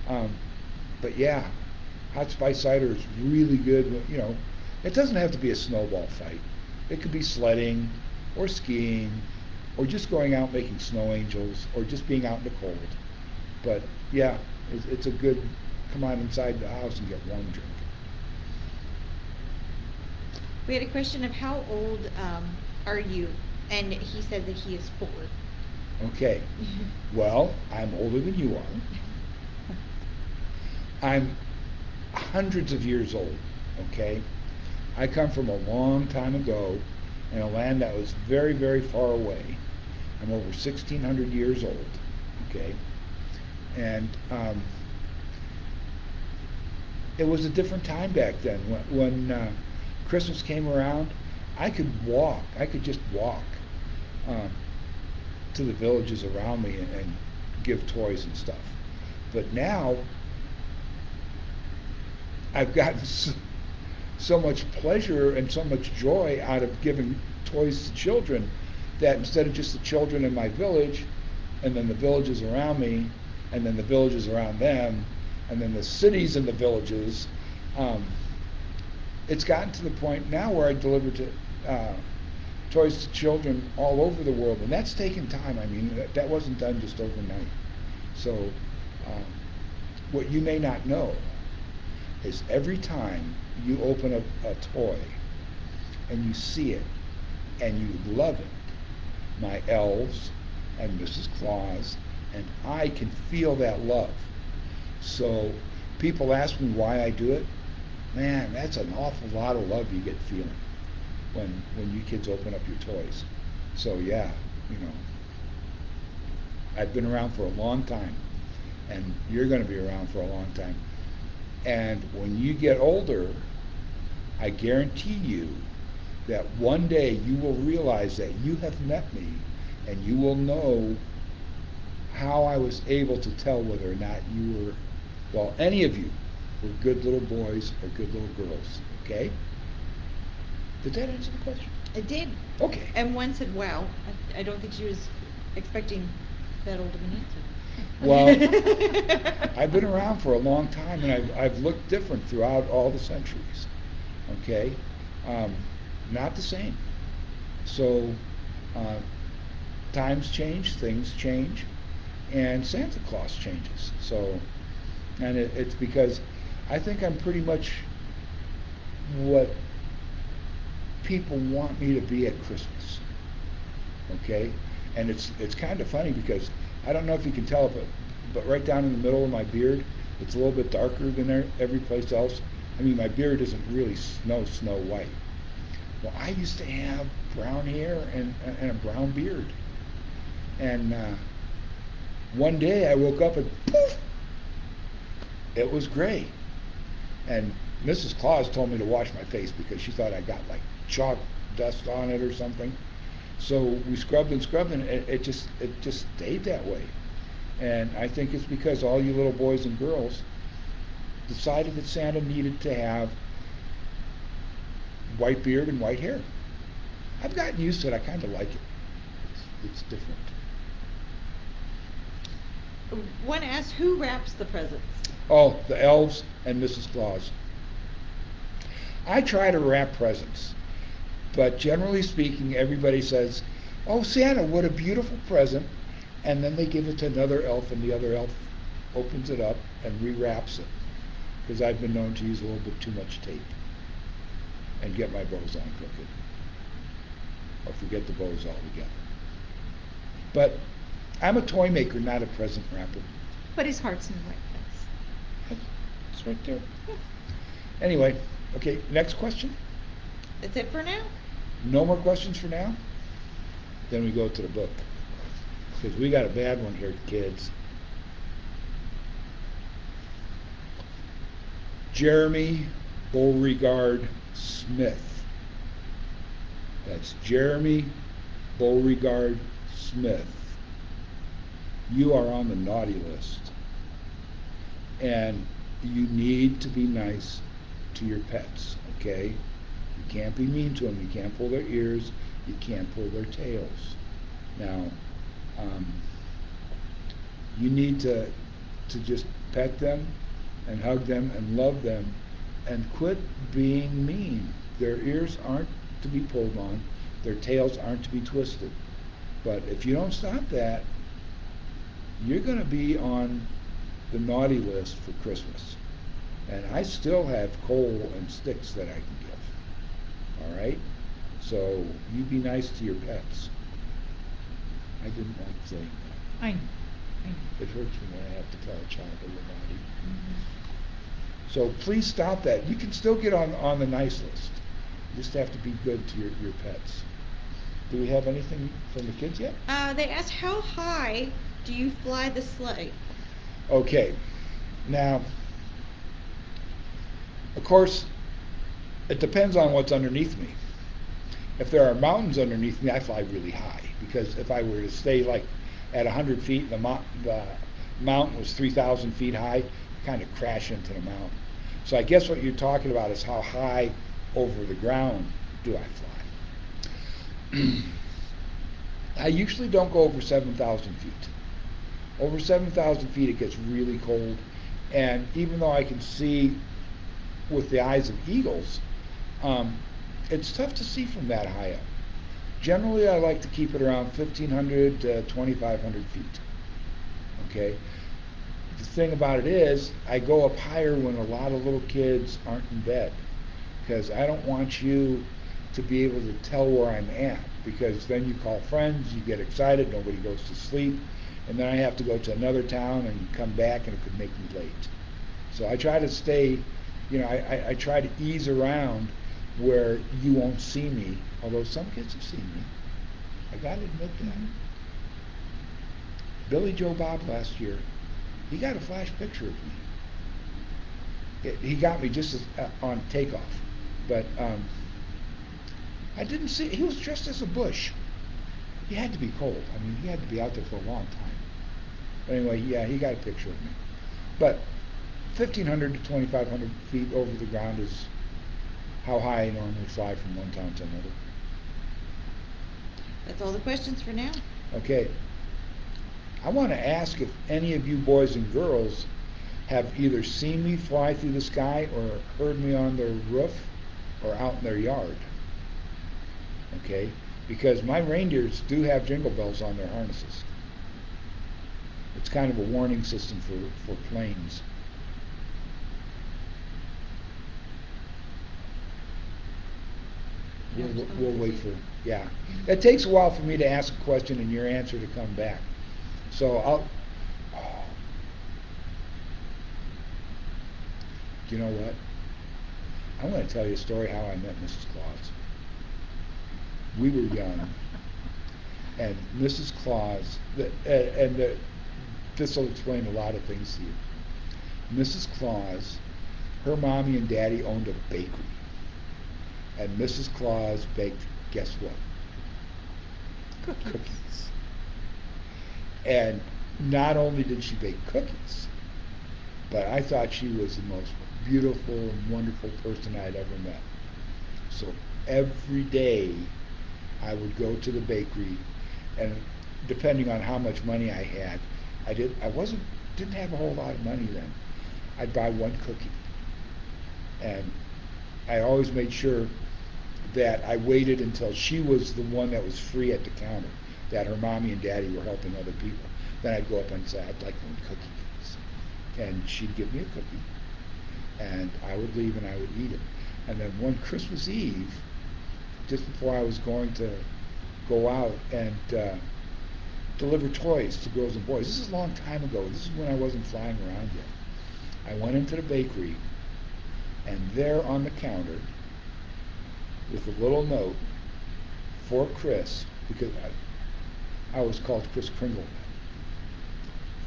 um, but yeah, hot spice cider is really good. It doesn't have to be a snowball fight. It could be sledding, or skiing, or just going out making snow angels, or just being out in the cold. But yeah, it's a good come on inside the house and get warm drink. We had a question of how old are you? And he said that he is 4. Okay. Well, I'm older than you are. I'm hundreds of years old, okay? I come from a long time ago in a land that was very, very far away. I'm over 1,600 years old, okay? And it was a different time back then. When Christmas came around, I could walk. I could just walk um, to the villages around me and give toys and stuff. But now, I've gotten so much pleasure and so much joy out of giving toys to children that instead of just the children in my village, and then the villages around me, and then the villages around them, and then the cities and the villages, it's gotten to the point now where I deliver toys to children all over the world, and that's taken time. I mean, that wasn't done just overnight. So, what you may not know is every time you open a toy and you see it and you love it, my elves and Mrs. Claus and I can feel that love. So people ask me why I do it. Man, that's an awful lot of love you get feeling when you kids open up your toys. So yeah, I've been around for a long time, and you're going to be around for a long time. And when you get older, I guarantee you that one day you will realize that you have met me, and you will know how I was able to tell whether or not you were, well, any of you were good little boys or good little girls. Okay? Did that answer the question? It did. Okay. And one said, wow. I don't think she was expecting that old of an answer. Well, I've been around for a long time, and I've looked different throughout all the centuries. Okay? Not the same. So, times change, things change, and Santa Claus changes. So, and it's because I think I'm pretty much what people want me to be at Christmas. Okay? And it's kind of funny because I don't know if you can tell, but right down in the middle of my beard, it's a little bit darker than every place else. I mean, my beard isn't really snow white. Well, I used to have brown hair and a brown beard. And one day I woke up and poof, it was gray. And Mrs. Claus told me to wash my face because she thought I got like chalk dust on it or something. So we scrubbed and it just stayed that way. And I think it's because all you little boys and girls decided that Santa needed to have white beard and white hair. I've gotten used to it. I kind of like it. It's different. One asked, who wraps the presents? Oh, the elves and Mrs. Claus. I try to wrap presents, but generally speaking, everybody says, "Oh, Santa, what a beautiful present," and then they give it to another elf, and the other elf opens it up and rewraps it, because I've been known to use a little bit too much tape and get my bows on crooked, or forget the bows altogether. But I'm a toy maker, not a present wrapper. But his heart's in the right place. It's right there. Anyway, okay, next question. That's it for now? No more questions for now? Then we go to the book. Because we got a bad one here, kids. Jeremy Beauregard Smith. That's Jeremy Beauregard Smith. You are on the naughty list. And you need to be nice to your pets, okay? You can't be mean to them. You can't pull their ears. You can't pull their tails. Now, you need to just pet them and hug them and love them and quit being mean. Their ears aren't to be pulled on. Their tails aren't to be twisted. But if you don't stop that, you're going to be on the naughty list for Christmas. And I still have coal and sticks that I can give. All right? So you be nice to your pets. I didn't like saying that. I know. It hurts me when I have to tell a child they're naughty. Mm-hmm. So please stop that. You can still get on the nice list. You just have to be good to your pets. Do we have anything from the kids yet? They asked, how high do you fly the sleigh? Okay. Now, of course, it depends on what's underneath me. If there are mountains underneath me, I fly really high, because if I were to stay like at 100 feet, the mountain was 3,000 feet high, kind of crash into the mountain. So I guess what you're talking about is how high over the ground do I fly. I usually don't go over 7,000 feet. Over 7,000 feet it gets really cold, and even though I can see with the eyes of eagles, it's tough to see from that high up. Generally I like to keep it around 1,500 to 2,500 feet. Okay? The thing about it is, I go up higher when a lot of little kids aren't in bed, because I don't want you to be able to tell where I'm at, because then you call friends, you get excited, nobody goes to sleep, and then I have to go to another town and come back, and it could make me late. So I try to stay, I try to ease around where you won't see me, although some kids have seen me. I gotta admit that. Mm-hmm. Billy Joe Bob last year, he got a flash picture of me. He got me just on takeoff, but I didn't see. He was dressed as a bush. He had to be cold. I mean, he had to be out there for a long time. But anyway, yeah, he got a picture of me. But 1,500 to 2,500 feet over the ground is how high I normally fly from one town to another. That's all the questions for now. Okay. I want to ask if any of you boys and girls have either seen me fly through the sky or heard me on their roof or out in their yard. Okay? Because my reindeers do have jingle bells on their harnesses. It's kind of a warning system for planes. We'll wait for, yeah. It takes a while for me to ask a question and your answer to come back. So do you know what? I'm going to tell you a story how I met Mrs. Claus. We were young, and Mrs. Claus, this will explain a lot of things to you. Mrs. Claus, her mommy and daddy owned a bakery. And Mrs. Claus baked, guess what? Cookies. And not only did she bake cookies, but I thought she was the most beautiful and wonderful person I'd ever met. So every day I would go to the bakery, and depending on how much money I had, didn't have a whole lot of money then. I'd buy one cookie. And I always made sure that I waited until she was the one that was free at the counter, that her mommy and daddy were helping other people. Then I'd go up and say, I'd like one cookie, please. And she'd give me a cookie, and I would leave and I would eat it. And then one Christmas Eve, just before I was going to go out and deliver toys to girls and boys, this is a long time ago, this is when I wasn't flying around yet, I went into the bakery, and there on the counter, with a little note for Chris, because I was called Kris Kringle.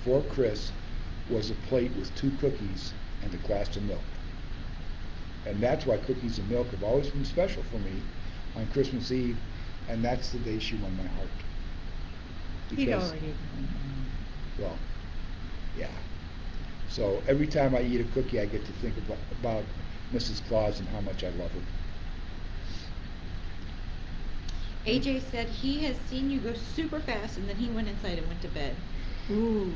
For Chris was a plate with 2 cookies and a glass of milk. And that's why cookies and milk have always been special for me on Christmas Eve, and that's the day she won my heart. He'd already Well, yeah. So every time I eat a cookie, I get to think about Mrs. Claus and how much I love her. AJ said he has seen you go super fast, and then he went inside and went to bed. Ooh.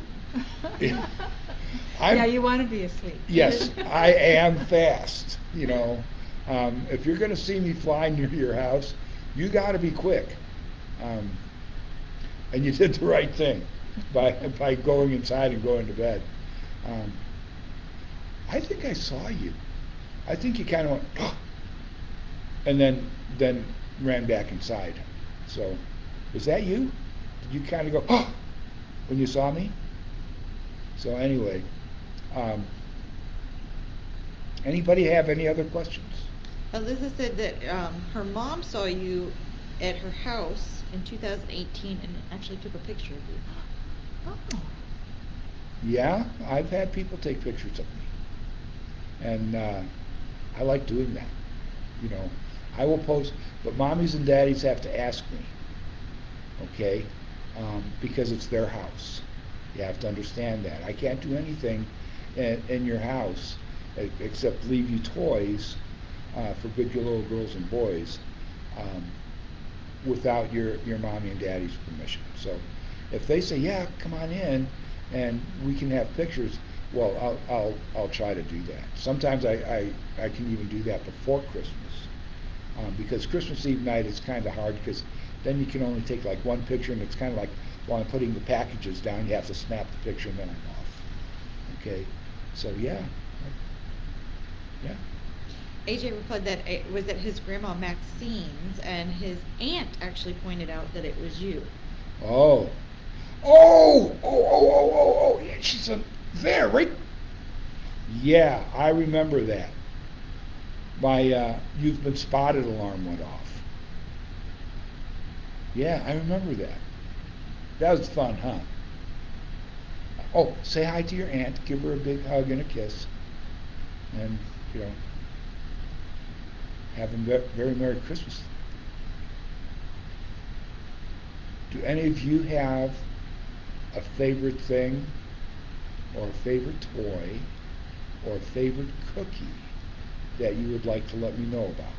I'm- Yeah, you want to be asleep. Yes, I am fast. If you're going to see me fly near your house, you got to be quick. And you did the right thing by going inside and going to bed. I think I saw you. I think you kind of went, oh, and then ran back inside. So, was that you? Did you kind of go, oh, when you saw me? So anyway, anybody have any other questions? Alyssa said that her mom saw you at her house in 2018 and actually took a picture of you. Oh. Yeah, I've had people take pictures of me, and I like doing that. I will post, but mommies and daddies have to ask me, okay, because it's their house. You have to understand that. I can't do anything in your house except leave you toys for good little girls and boys without your mommy and daddy's permission. So if they say, yeah, come on in and we can have pictures, well, I'll try to do that. Sometimes I can even do that before Christmas, because Christmas Eve night is kind of hard because then you can only take like one picture, and it's kind of like while I'm putting the packages down, you have to snap the picture and then I'm off. Okay, so yeah. AJ replied that it was at his grandma Maxine's, and his aunt actually pointed out that it was you. Oh, yeah, she's there, right? Yeah, I remember that. My You've Been Spotted alarm went off. Yeah, I remember that. That was fun, huh? Oh, say hi to your aunt, give her a big hug and a kiss, and, have a very Merry Christmas. Do any of you have a favorite thing, or a favorite toy, or a favorite cookie that you would like to let me know about?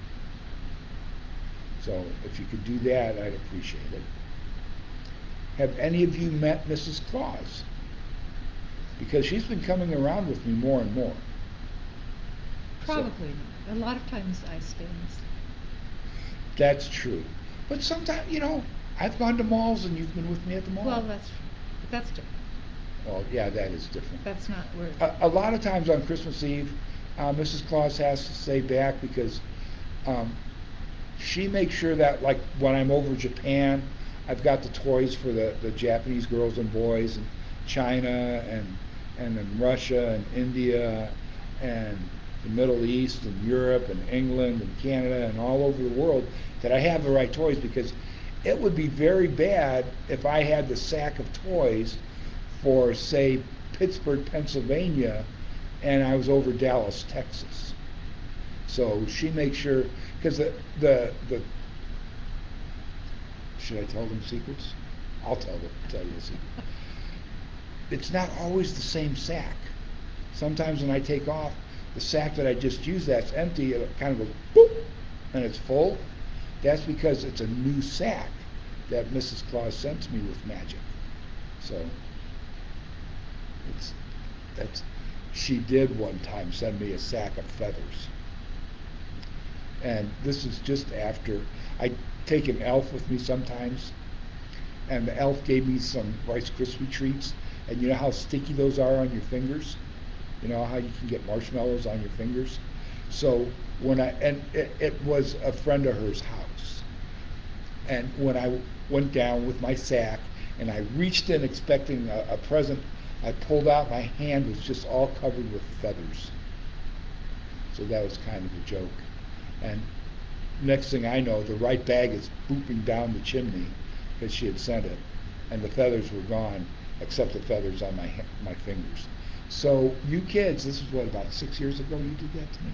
So if you could do that, I'd appreciate it. Have any of you met Mrs. Claus? Because she's been coming around with me more and more. Probably not. A lot of times I stay in the sleep. That's true. But sometimes, I've gone to malls and you've been with me at the mall. Well, that's true. But that's different. Well, yeah, that is different. That's not where... A lot of times on Christmas Eve, Mrs. Claus has to stay back because she makes sure that, like, when I'm over Japan, I've got the toys for the Japanese girls and boys, and China, and in Russia, and India, and the Middle East, and Europe, and England, and Canada, and all over the world, that I have the right toys, because it would be very bad if I had the sack of toys for, say, Pittsburgh, Pennsylvania, and I was over Dallas, Texas. So she makes sure, because the should I tell them secrets? I'll tell you a secret. It's not always the same sack. Sometimes when I take off, the sack that I just used, that's empty, it kind of goes boop, and it's full. That's because it's a new sack that Mrs. Claus sends me with magic. So she did one time send me a sack of feathers. And this is just after I take an elf with me sometimes, and the elf gave me some Rice Krispie treats, and you know how sticky those are on your fingers? You know how you can get marshmallows on your fingers? So it was a friend of hers' house. And when I went down with my sack and I reached in expecting a present, I pulled out, my hand was just all covered with feathers. So that was kind of a joke. And next thing I know, the right bag is booping down the chimney because she had sent it, and the feathers were gone, except the feathers on my fingers. So you kids, this is what, about 6 years ago you did that to me?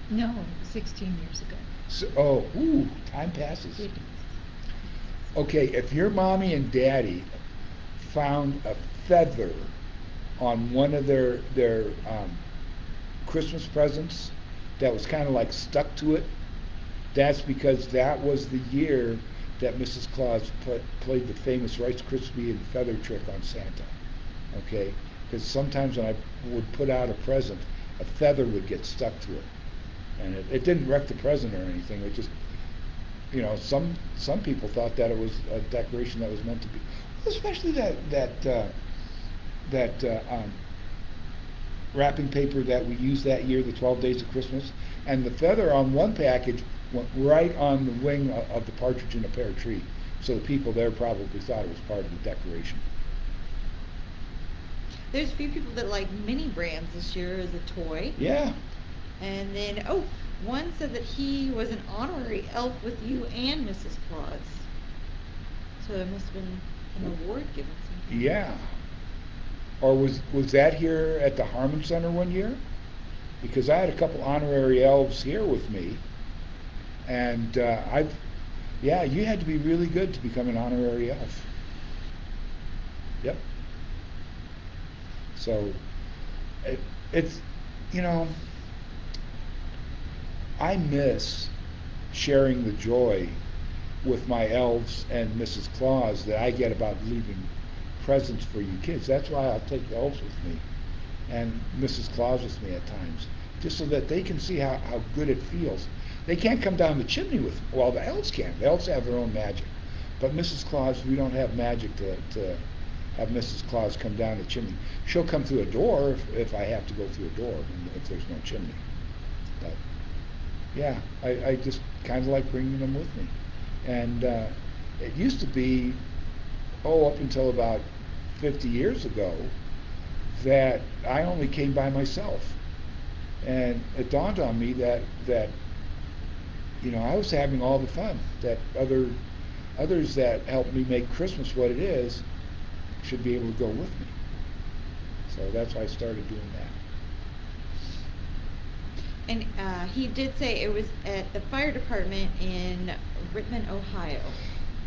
No, 16 years ago. So, time passes. It is. Okay, if your mommy and daddy found a feather on one of their Christmas presents that was kind of like stuck to it, that's because that was the year that Mrs. Claus played the famous Rice Krispie and feather trick on Santa. Okay, because sometimes when I would put out a present, a feather would get stuck to it, and it didn't wreck the present or anything. It just, some people thought that it was a decoration that was meant to be, especially that wrapping paper that we used that year, the 12 Days of Christmas, and the feather on one package went right on the wing of the partridge in a pear tree. So the people there probably thought it was part of the decoration. There's a few people that like mini brands this year as a toy. Yeah. And then, one said that he was an honorary elf with you and Mrs. Claus. So there must have been an award given to him. Yeah. Or was that here at the Harman Center one year? Because I had a couple honorary elves here with me, and you had to be really good to become an honorary elf. Yep. So it's I miss sharing the joy with my elves and Mrs. Claus that I get about leaving presents for you kids. That's why I'll take the elves with me and Mrs. Claus with me at times, just so that they can see how good it feels. They can't come down the chimney with me. Well, the elves can. The elves have their own magic. But Mrs. Claus, we don't have magic to have Mrs. Claus come down the chimney. She'll come through a door if I have to go through a door, if there's no chimney. But yeah, I just kind of like bringing them with me. And it used to be, up until about 50 years ago, that I only came by myself. And it dawned on me that I was having all the fun, that others that helped me make Christmas what it is should be able to go with me. So that's why I started doing that. And he did say it was at the fire department in Rittman, Ohio.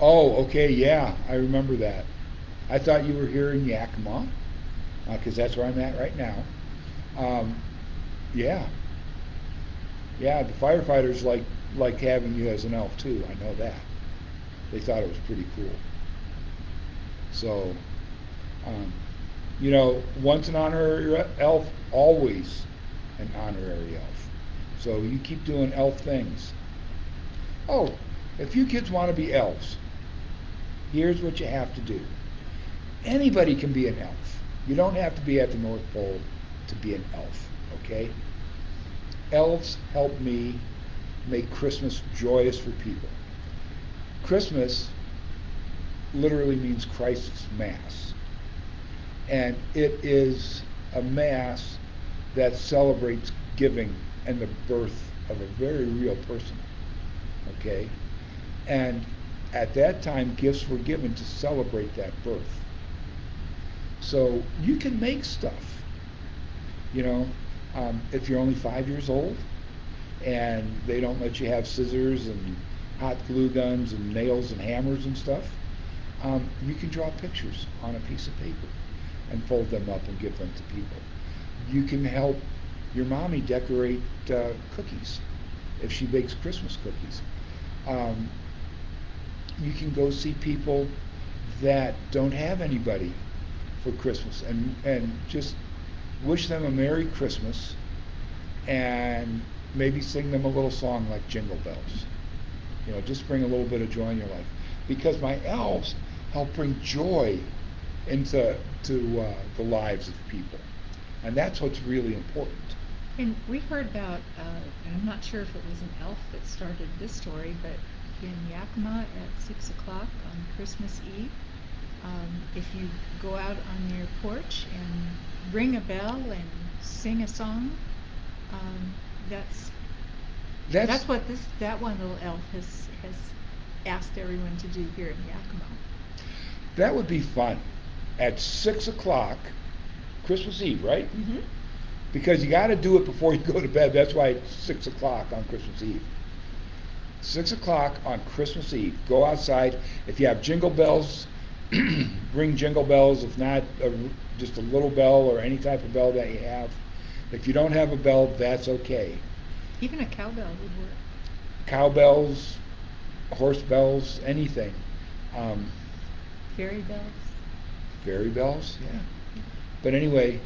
Oh, okay, yeah, I remember that. I thought you were here in Yakima, because that's where I'm at right now. Yeah, the firefighters like having you as an elf too. I know that. They thought it was pretty cool. So, once an honorary elf, always an honorary elf. So you keep doing elf things. Oh, if you kids want to be elves, here's what you have to do. Anybody can be an elf. You don't have to be at the North Pole to be an elf, okay? Elves help me make Christmas joyous for people. Christmas literally means Christ's Mass. And it is a Mass that celebrates giving and the birth of a very real person, okay? And at that time, gifts were given to celebrate that birth. So you can make stuff, if you're only 5 years old and they don't let you have scissors and hot glue guns and nails and hammers and stuff, you can draw pictures on a piece of paper and fold them up and give them to people. You can help your mommy decorate cookies if she bakes Christmas cookies. You can go see people that don't have anybody for Christmas and just wish them a Merry Christmas and maybe sing them a little song like Jingle Bells. Just bring a little bit of joy in your life. Because my elves help bring joy into the lives of people. And that's what's really important. And we heard about, and I'm not sure if it was an elf that started this story, but in Yakima at 6 o'clock on Christmas Eve, if you go out on your porch and ring a bell and sing a song, that's what that one little elf has asked everyone to do here in Yakima. That would be fun. At 6 o'clock, Christmas Eve, right? Mm-hmm. Because you got to do it before you go to bed. That's why it's 6 o'clock on Christmas Eve. 6 o'clock on Christmas Eve. Go outside. If you have jingle bells, ring jingle bells. If not, just a little bell or any type of bell that you have. If you don't have a bell, that's okay. Even a cowbell would work. Cowbells, horse bells, anything. Um, Fairy bells. Fairy bells, yeah. But anyway,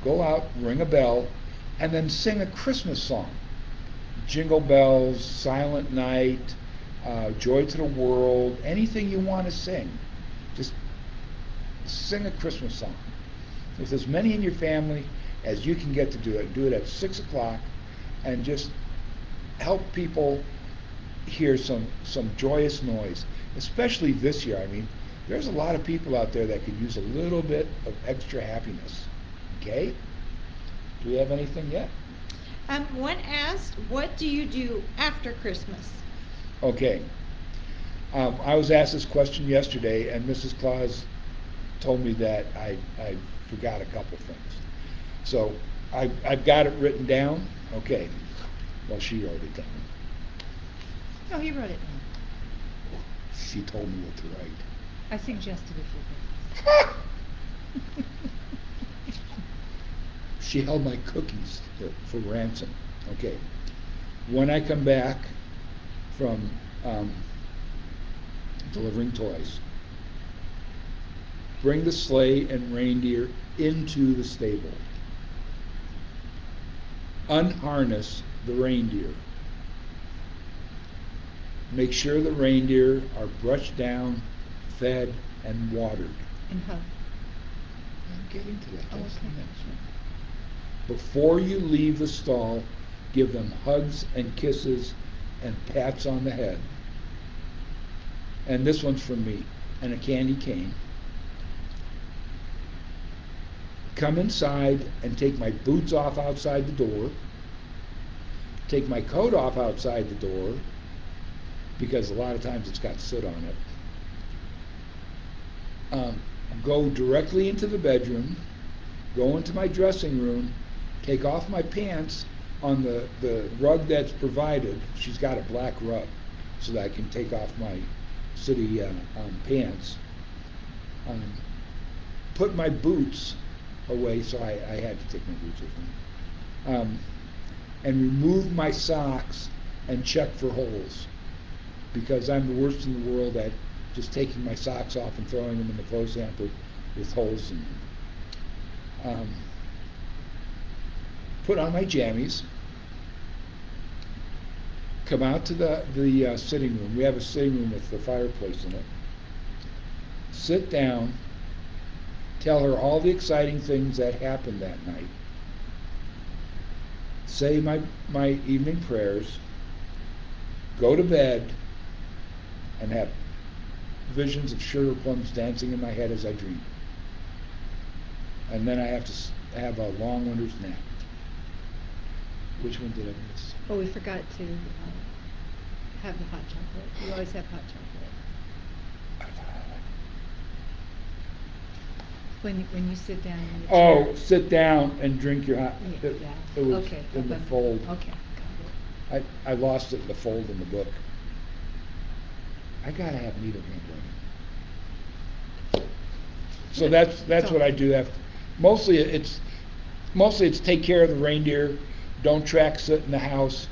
go out, ring a bell, and then sing a Christmas song. Jingle Bells, Silent Night, Joy to the World, anything you want to sing. Just sing a Christmas song. With as many in your family as you can get to do it. Do it at 6 o'clock and just help people hear some joyous noise, especially this year. I mean, there's a lot of people out there that could use a little bit of extra happiness. Okay? Do we have anything yet? One asked, what do you do after Christmas? Okay. I was asked this question yesterday, and Mrs. Claus told me that I forgot a couple things. So I've got it written down. Okay. Well, she wrote it down. No, he wrote it down. She told me what to write. I suggested it. She held my cookies for ransom. Okay. When I come back from delivering toys, bring the sleigh and reindeer into the stable. Unharness the reindeer. Make sure the reindeer are brushed down, fed, and watered. And hugged. I'm getting to that. Oh, That's okay. the next one. Before you leave the stall, give them hugs and kisses and pats on the head. And this one's from me, and a candy cane. Come inside and take my boots off outside the door. Take my coat off outside the door, because a lot of times it's got soot on it. Go directly into the bedroom, go into my dressing room, take off my pants on the rug that's provided. She's got a black rug, so that I can take off my city pants. Put my boots away, so I had to take my boots with me. And remove my socks and check for holes, because I'm the worst in the world at just taking my socks off and throwing them in the clothes hamper with holes in them. Put on my jammies. Come out to the sitting room. We have a sitting room with the fireplace in it. Sit down. Tell her all the exciting things that happened that night. Say my evening prayers. Go to bed and have visions of sugar plums dancing in my head as I dream. And then I have to have a long winter's nap. Which one did I miss? Oh, we forgot to have the hot chocolate. You always have hot chocolate. When you sit down in the chair. Oh, sit down and drink your hot. Yeah. It was Okay. in the fold. Okay, got it. I lost it in the fold in the book. I gotta have needle handwriting. So that's what I do after. Mostly it's take care of the reindeer. Don't track soot in the house.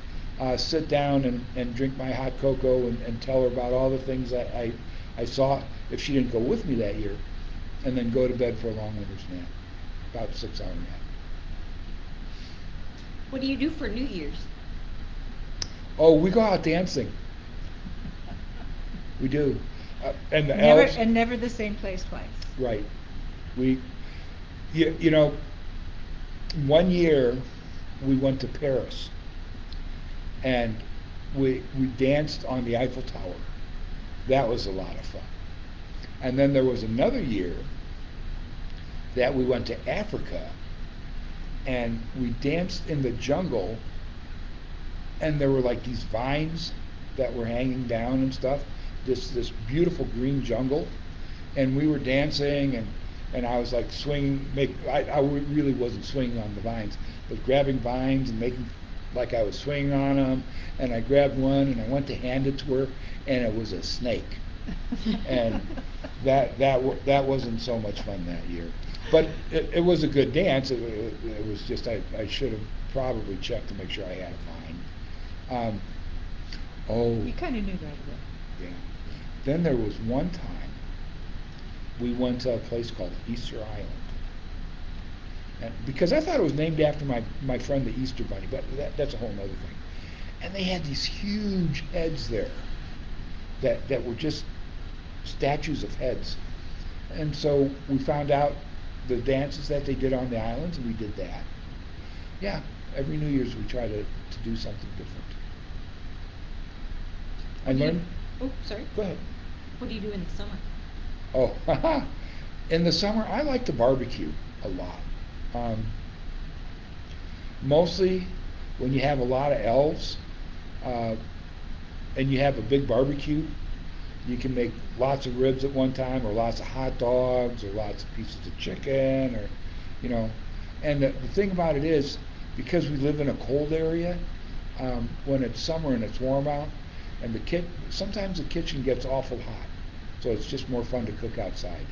Sit down and drink my hot cocoa and tell her about all the things that I saw if she didn't go with me that year, and then go to bed for a long winter's nap, about a 6-hour nap. What do you do for New Year's? Oh, we go out dancing. We do. And the elves. Never the same place twice. Right. You know, one year we went to Paris and we danced on the Eiffel Tower. That was a lot of fun. And then there was another year that we went to Africa and we danced in the jungle, and there were like these vines that were hanging down and stuff, this beautiful green jungle, and we were dancing and I was like swinging, I really wasn't swinging on the vines, but grabbing vines and making like I was swinging on them, and I grabbed one and I went to hand it to her, and it was a snake. And that wasn't so much fun that year, but it was a good dance. It was just I should have probably checked to make sure I had a vine. Oh. You kind of knew right away. Yeah. Then there was one time we went to a place called Easter Island. And because I thought it was named after my friend the Easter Bunny, but that's a whole other thing. And they had these huge heads there that were just statues of heads. And so we found out the dances that they did on the islands, and we did that. Yeah, every New Year's we try to do something different. I learned. Oh, sorry. Go ahead. What do you do in the summer? Oh, in the summer I like to barbecue a lot. Mostly when you have a lot of elves and you have a big barbecue, you can make lots of ribs at one time, or lots of hot dogs, or lots of pieces of chicken, or and the thing about it is, because we live in a cold area, when it's summer and it's warm out, and sometimes the kitchen gets awful hot, so it's just more fun to cook outside.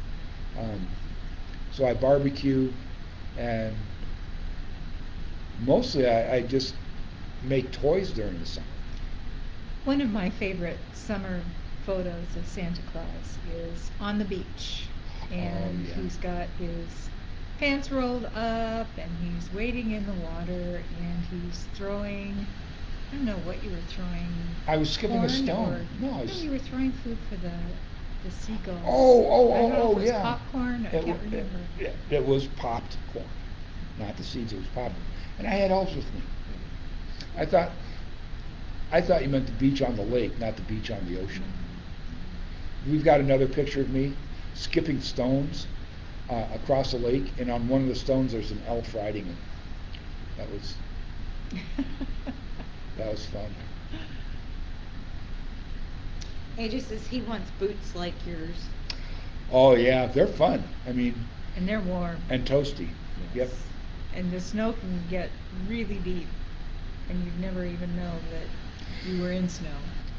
So I barbecue, and mostly I just make toys during the summer. One of my favorite summer photos of Santa Claus is on the beach, and yeah. he's got his pants rolled up, and he's wading in the water, and he's throwing, I don't know what you were throwing. I was skipping a corn stone. Or, No, you were throwing food for the seagulls. I don't know if it was yeah. popcorn. I can't remember. It was popped corn, not the seeds. It was popped, and I had elves with me. I thought you meant the beach on the lake, not the beach on the ocean. We've got another picture of me skipping stones across a lake, and on one of the stones there's an elf riding it. That was fun. AJ says he wants boots like yours. Oh yeah, they're fun. I mean, And they're warm. and toasty. Yes. Yep. And the snow can get really deep, and you'd never even know that you were in snow.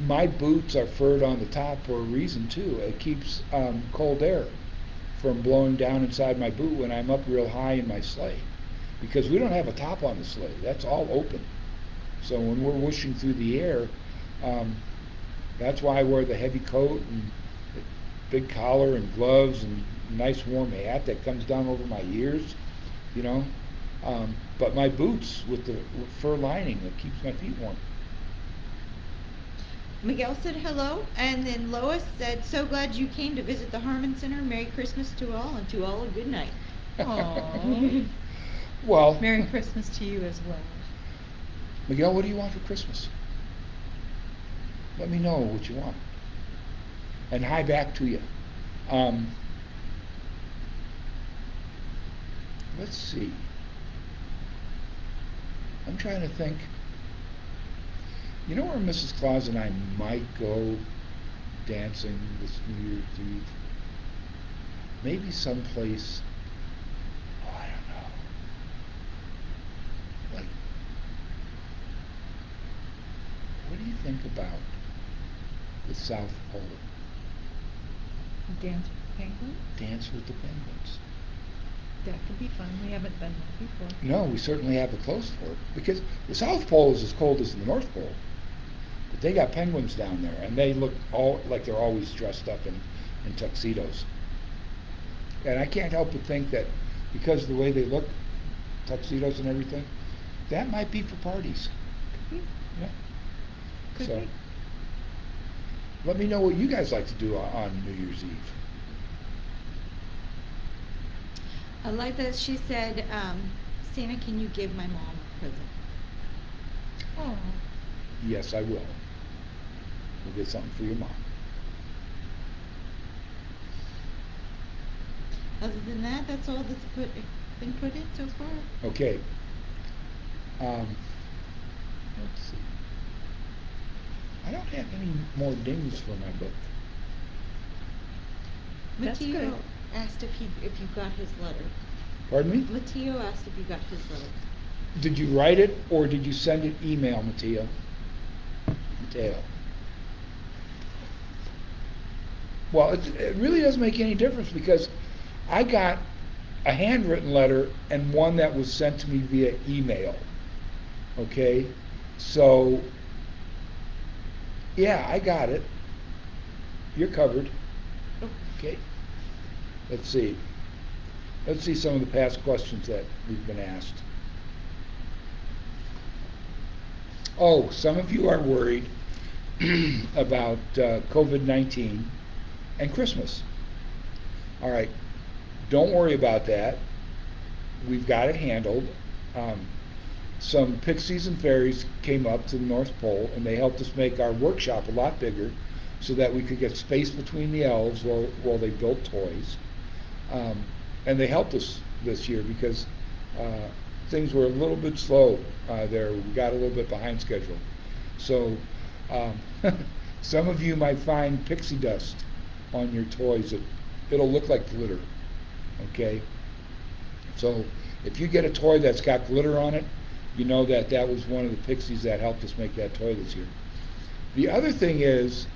My boots are furred on the top for a reason too. It keeps cold air from blowing down inside my boot when I'm up real high in my sleigh, because we don't have a top on the sleigh. That's all open. So when we're whooshing through the air, that's why I wear the heavy coat and the big collar and gloves and nice warm hat that comes down over my ears, But my boots with the fur lining that keeps my feet warm. Miguel said hello, and then Lois said, so glad you came to visit the Harman Center. Merry Christmas to all, and to all a good night. Aww. Well, Merry Christmas to you as well. Miguel, what do you want for Christmas? Let me know what you want. And hi back to you. Let's see. I'm trying to think. You know where Mrs. Claus and I might go dancing this New Year's Eve? Maybe someplace, I don't know. Like, what do you think about the South Pole? Dance with the penguin? Dance with the penguins. That could be fun. We haven't done that before. No, we certainly have the clothes for it, because the South Pole is as cold as the North Pole. But they got penguins down there, and they look all like they're always dressed up in tuxedos. And I can't help but think that because of the way they look, tuxedos and everything, that might be for parties. Could be. Yeah. Could So, be. let me know what you guys like to do on New Year's Eve. I like that she said, Santa, can you give my mom a present? Oh. Yes, I will. We'll get something for your mom. Other than that, that's all that's been put in so far. Okay. Let's see. I don't have any more dings for my book. That's Mateo good. asked if you got his letter. Pardon me? Mateo asked if you got his letter. Did you write it or did you send it email, Mateo? Mateo. Well, it really doesn't make any difference, because I got a handwritten letter and one that was sent to me via email. Okay? So Yeah, I got it. You're covered. Oh, Okay. Let's see. Let's see some of the past questions that we've been asked. Oh, some of you are worried about COVID-19 and Christmas. All right. Don't worry about that. We've got it handled. Um, some pixies and fairies came up to the North Pole and they helped us make our workshop a lot bigger so that we could get space between the elves while they built toys. And they helped us this year because things were a little bit slow there. We got a little bit behind schedule. So um, some of you might find pixie dust on your toys. It'll look like glitter. Okay? So if you get a toy that's got glitter on it, you know that that was one of the pixies that helped us make that toy this year. The other thing is,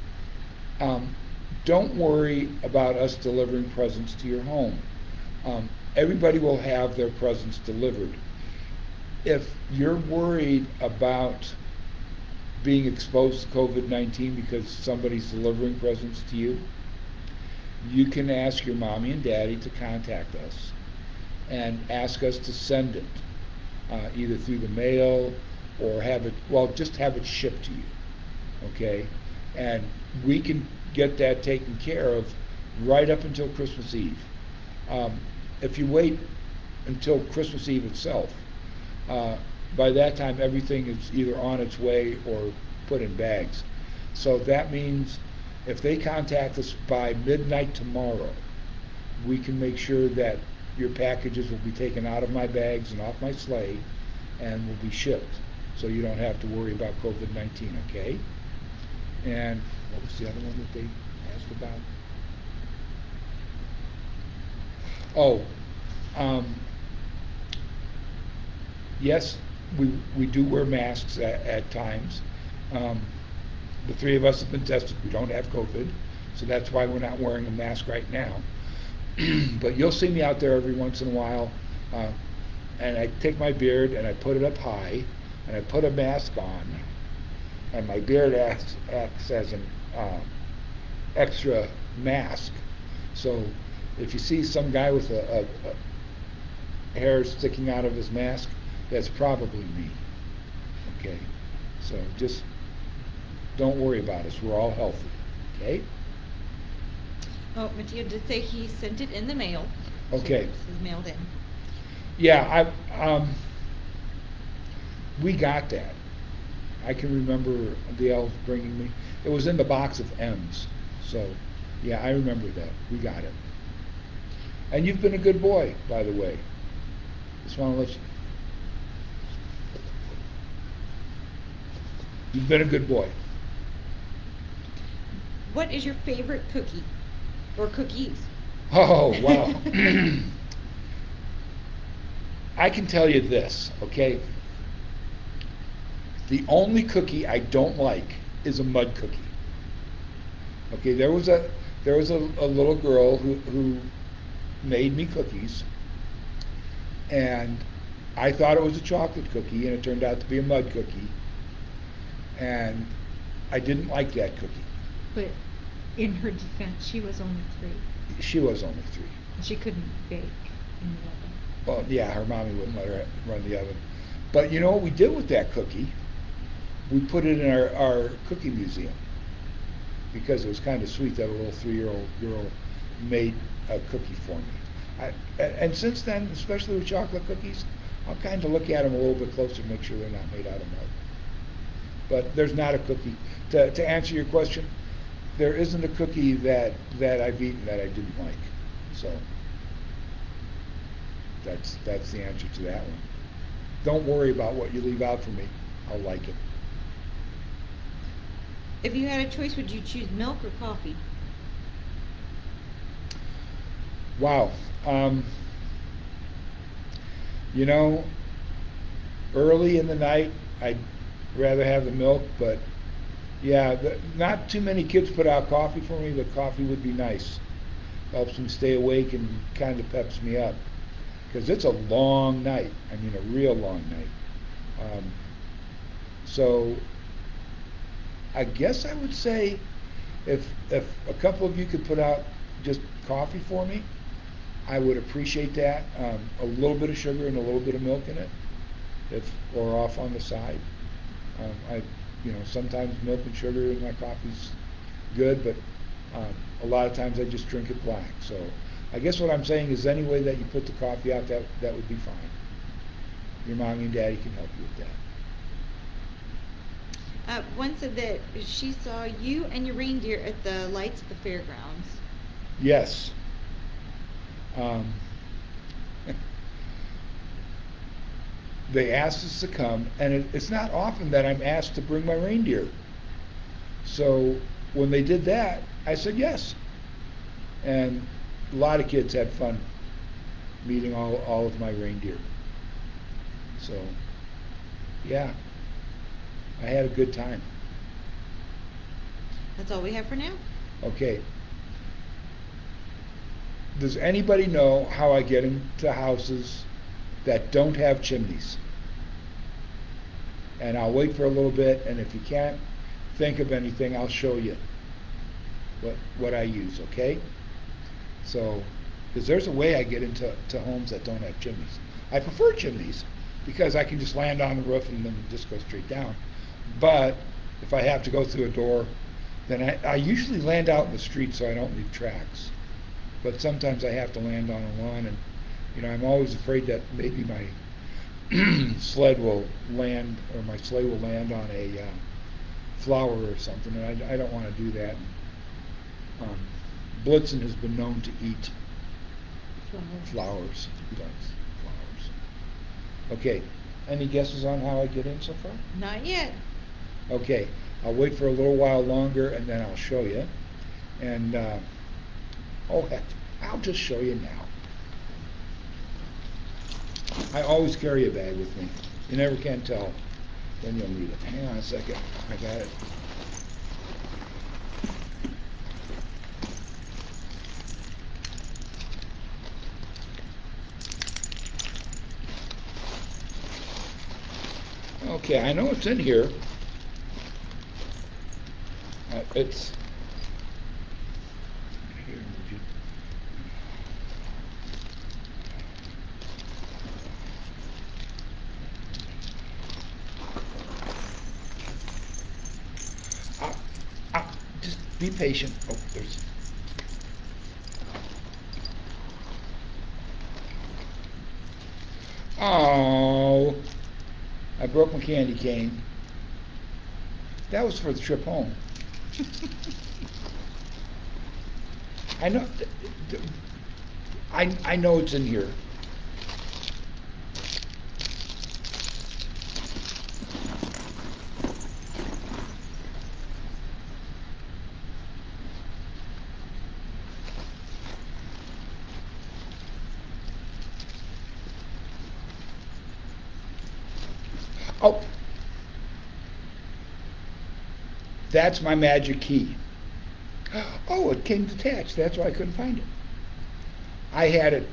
don't worry about us delivering presents to your home. Everybody will have their presents delivered. If you're worried about being exposed to COVID-19 because somebody's delivering presents to you, you can ask your mommy and daddy to contact us and ask us to send it either through the mail or just have it shipped to you, okay? And we can get that taken care of right up until Christmas Eve. If you wait until Christmas Eve itself, by that time everything is either on its way or put in bags. So that means if they contact us by midnight tomorrow, we can make sure that your packages will be taken out of my bags and off my sleigh and will be shipped. So you don't have to worry about COVID-19, okay? And what was the other one that they asked about? Oh, yes, we do wear masks at times. The three of us have been tested. We don't have COVID, so that's why we're not wearing a mask right now. But you'll see me out there every once in a while, and I take my beard and I put it up high, and I put a mask on, and my beard acts as an extra mask. So if you see some guy with a hair sticking out of his mask, that's probably me. Okay, so just don't worry about us. We're all healthy. Okay. Oh, Mattia did say he sent it in the mail. Okay. So this is mailed in. Yeah, we got that. I can remember the elves bringing me. It was in the box of M's. So, yeah, I remember that. We got it. And you've been a good boy, by the way. Just want to let you. You've been a good boy. What is your favorite cookie or cookies? Oh, wow. I can tell you this, okay? The only cookie I don't like is a mud cookie. Okay, there was a little girl who made me cookies, and I thought it was a chocolate cookie, and it turned out to be a mud cookie, and I didn't like that cookie. But in her defense, she was only 3. She was only 3. And she couldn't bake in the oven. Well, yeah, her mommy wouldn't let her run the oven. But you know what we did with that cookie? We put it in our cookie museum because it was kind of sweet that a little 3-year-old girl made a cookie for me. And since then, especially with chocolate cookies, I'll kind of look at them a little bit closer to make sure they're not made out of mud. But there's not a cookie. To answer your question, there isn't a cookie that I've eaten that I didn't like. So that's the answer to that one. Don't worry about what you leave out for me. I'll like it. If you had a choice, would you choose milk or coffee? Wow. You know, early in the night, I'd rather have the milk, but yeah, not too many kids put out coffee for me, but coffee would be nice. Helps me stay awake and kind of peps me up. Because it's a long night. I mean, a real long night. So I guess I would say if a couple of you could put out just coffee for me, I would appreciate that. A little bit of sugar and a little bit of milk in it, or off on the side. Sometimes milk and sugar in my coffee's good, but a lot of times I just drink it black. So I guess what I'm saying is any way that you put the coffee out, that would be fine. Your mommy and daddy can help you with that. One said that she saw you and your reindeer at the lights at the fairgrounds. Yes. They asked us to come, and it's not often that I'm asked to bring my reindeer. So when they did that, I said yes. And a lot of kids had fun meeting all of my reindeer. So, yeah, I had a good time. That's all we have for now. Okay. Does anybody know how I get into houses that don't have chimneys? And I'll wait for a little bit, and if you can't think of anything, I'll show you what I use, okay? So, because there's a way I get into homes that don't have chimneys. I prefer chimneys because I can just land on the roof and then just go straight down. But if I have to go through a door, then I usually land out in the street so I don't leave tracks. But sometimes I have to land on a lawn, and I'm always afraid that maybe my sled will land, or my sleigh will land on a flower or something, and I don't want to do that. Blitzen has been known to eat flowers. He likes flowers. Okay, any guesses on how I get in so far? Not yet. Okay, I'll wait for a little while longer, and then I'll show you. And, oh heck, I'll just show you now. I always carry a bag with me. You never can tell when you'll need it. Hang on a second. I got it. Okay, I know it's in here. It's here. Would you? Just be patient. Oh, there's. Oh, I broke my candy cane. That was for the trip home. I know. I know it's in here. Oh, that's my magic key. Oh, it came detached. That's why I couldn't find it. I had it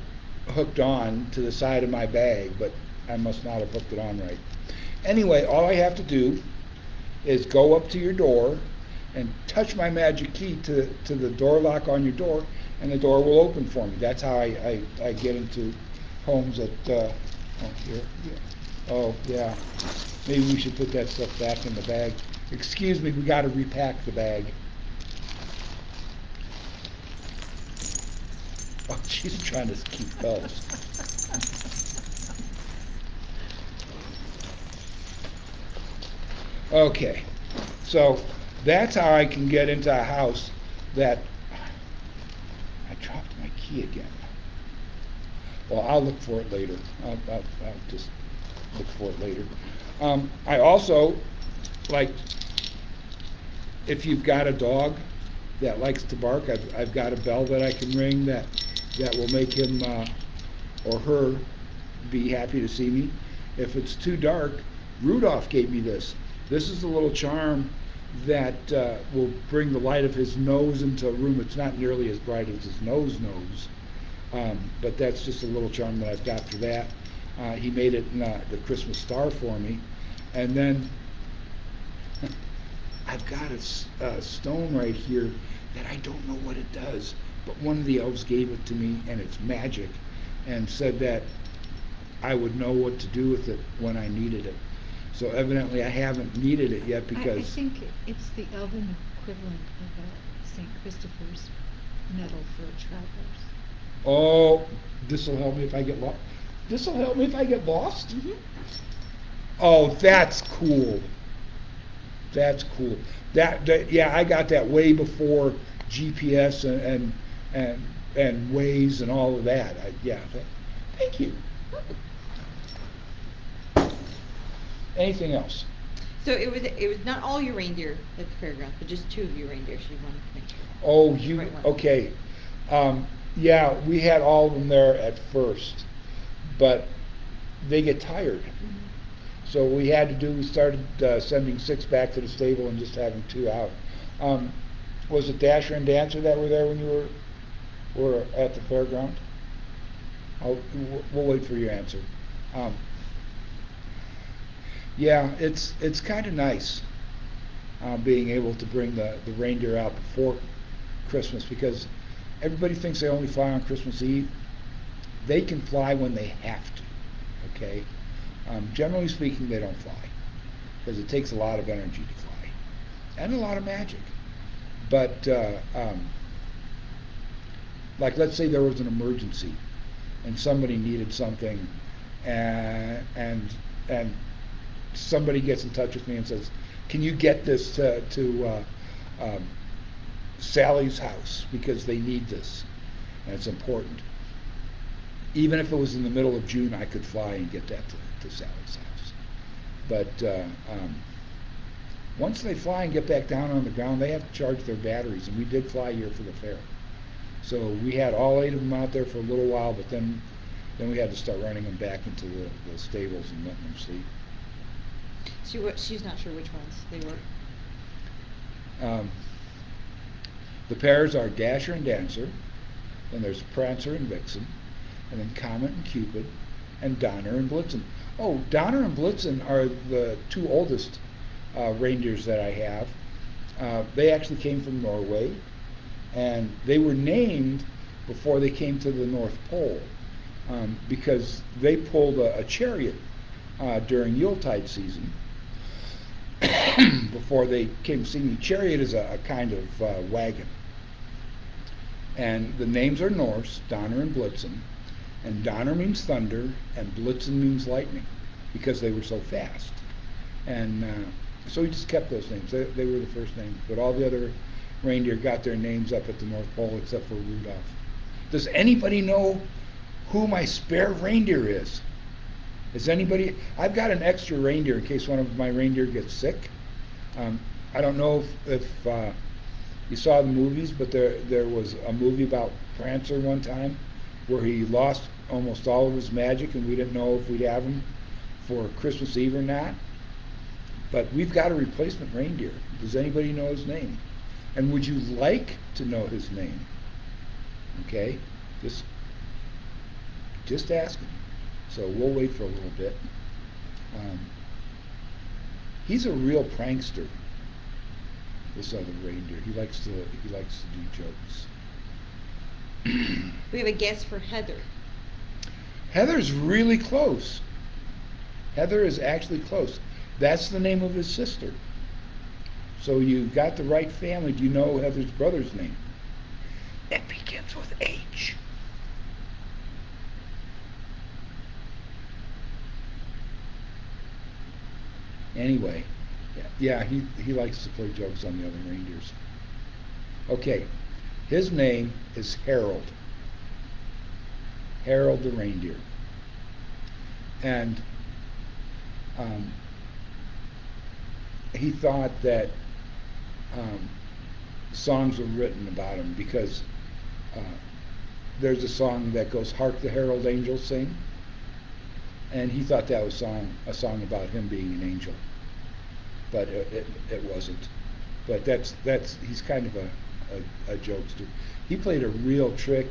hooked on to the side of my bag, but I must not have hooked it on right. Anyway, all I have to do is go up to your door and touch my magic key to the door lock on your door, and the door will open for me. That's how I get into homes that, oh, here. Oh, yeah. Maybe we should put that stuff back in the bag. Excuse me, we got to repack the bag. Oh, she's trying to keep those. Okay, so that's how I can get into a house that I dropped my key again. Well, I'll look for it later. I'll just look for it later. I also, like, if you've got a dog that likes to bark, I've got a bell that I can ring that will make him or her be happy to see me. If it's too dark, Rudolph gave me this. This is a little charm that will bring the light of his nose into a room. It's not nearly as bright as his nose knows, but that's just a little charm that I've got for that. He made it in the Christmas star for me. And then I've got a stone right here that I don't know what it does, but one of the elves gave it to me, and it's magic, and said that I would know what to do with it when I needed it. So evidently I haven't needed it yet because... I think it's the elven equivalent of a St. Christopher's medal for travelers. Oh, this'll help me if I get lost. This'll help me if I get lost? Mm-hmm. Oh, that's cool. That's cool. That yeah, I got that way before GPS and Waze and all of that. Thank you. Anything else? So it was not all your reindeer at the fairgrounds, but just 2 of your reindeer. She wanted to make sure. Oh, Right one. okay. Yeah, we had all of them there at first, but they get tired. Mm-hmm. So we started sending 6 back to the stable and just having 2 out. Was it Dasher and Dancer that were there when you were at the fairground? We'll wait for your answer. Yeah, it's kind of nice being able to bring the reindeer out before Christmas, because everybody thinks they only fly on Christmas Eve. They can fly when they have to, okay? Generally speaking, they don't fly, because it takes a lot of energy to fly, and a lot of magic. But, like, let's say there was an emergency, and somebody needed something, and somebody gets in touch with me and says, can you get this to Sally's house, because they need this, and it's important. Even if it was in the middle of June, I could fly and get that to Sally's house. But once they fly and get back down on the ground, they have to charge their batteries, and we did fly here for the fair. So we had all 8 of them out there for a little while, but then we had to start running them back into the stables and letting them sleep. She's not sure which ones they were. The pairs are Dasher and Dancer, then there's Prancer and Vixen, and then Comet and Cupid, and Donner and Blitzen. Oh, Donner and Blitzen are the 2 oldest reindeers that I have. They actually came from Norway, and they were named before they came to the North Pole, because they pulled a chariot during Yuletide season before they came to see me. Chariot is a kind of wagon. And the names are Norse, Donner and Blitzen. And Donner means thunder, and Blitzen means lightning, because they were so fast. And so we just kept those names. They were the first names. But all the other reindeer got their names up at the North Pole except for Rudolph. Does anybody know who my spare reindeer is? Is anybody? I've got an extra reindeer in case one of my reindeer gets sick. I don't know if you saw the movies, but there was a movie about Prancer one time where he lost almost all of his magic, and we didn't know if we'd have him for Christmas Eve or not. But we've got a replacement reindeer. Does anybody know his name? And would you like to know his name? Okay, just asking. So we'll wait for a little bit. He's a real prankster, this other reindeer. He likes to do jokes. We have a guess for Heather. Heather's really close. Heather is actually close. That's the name of his sister. So you got the right family. Do you know Heather's brother's name? It begins with H. Anyway, yeah, he likes to play jokes on the other reindeers. Okay, his name is Harold. Harold the reindeer. And he thought that songs were written about him because there's a song that goes, "Hark the Herald Angels Sing," and he thought that was a song about him being an angel, but it wasn't. But he's kind of a jokester. He played a real trick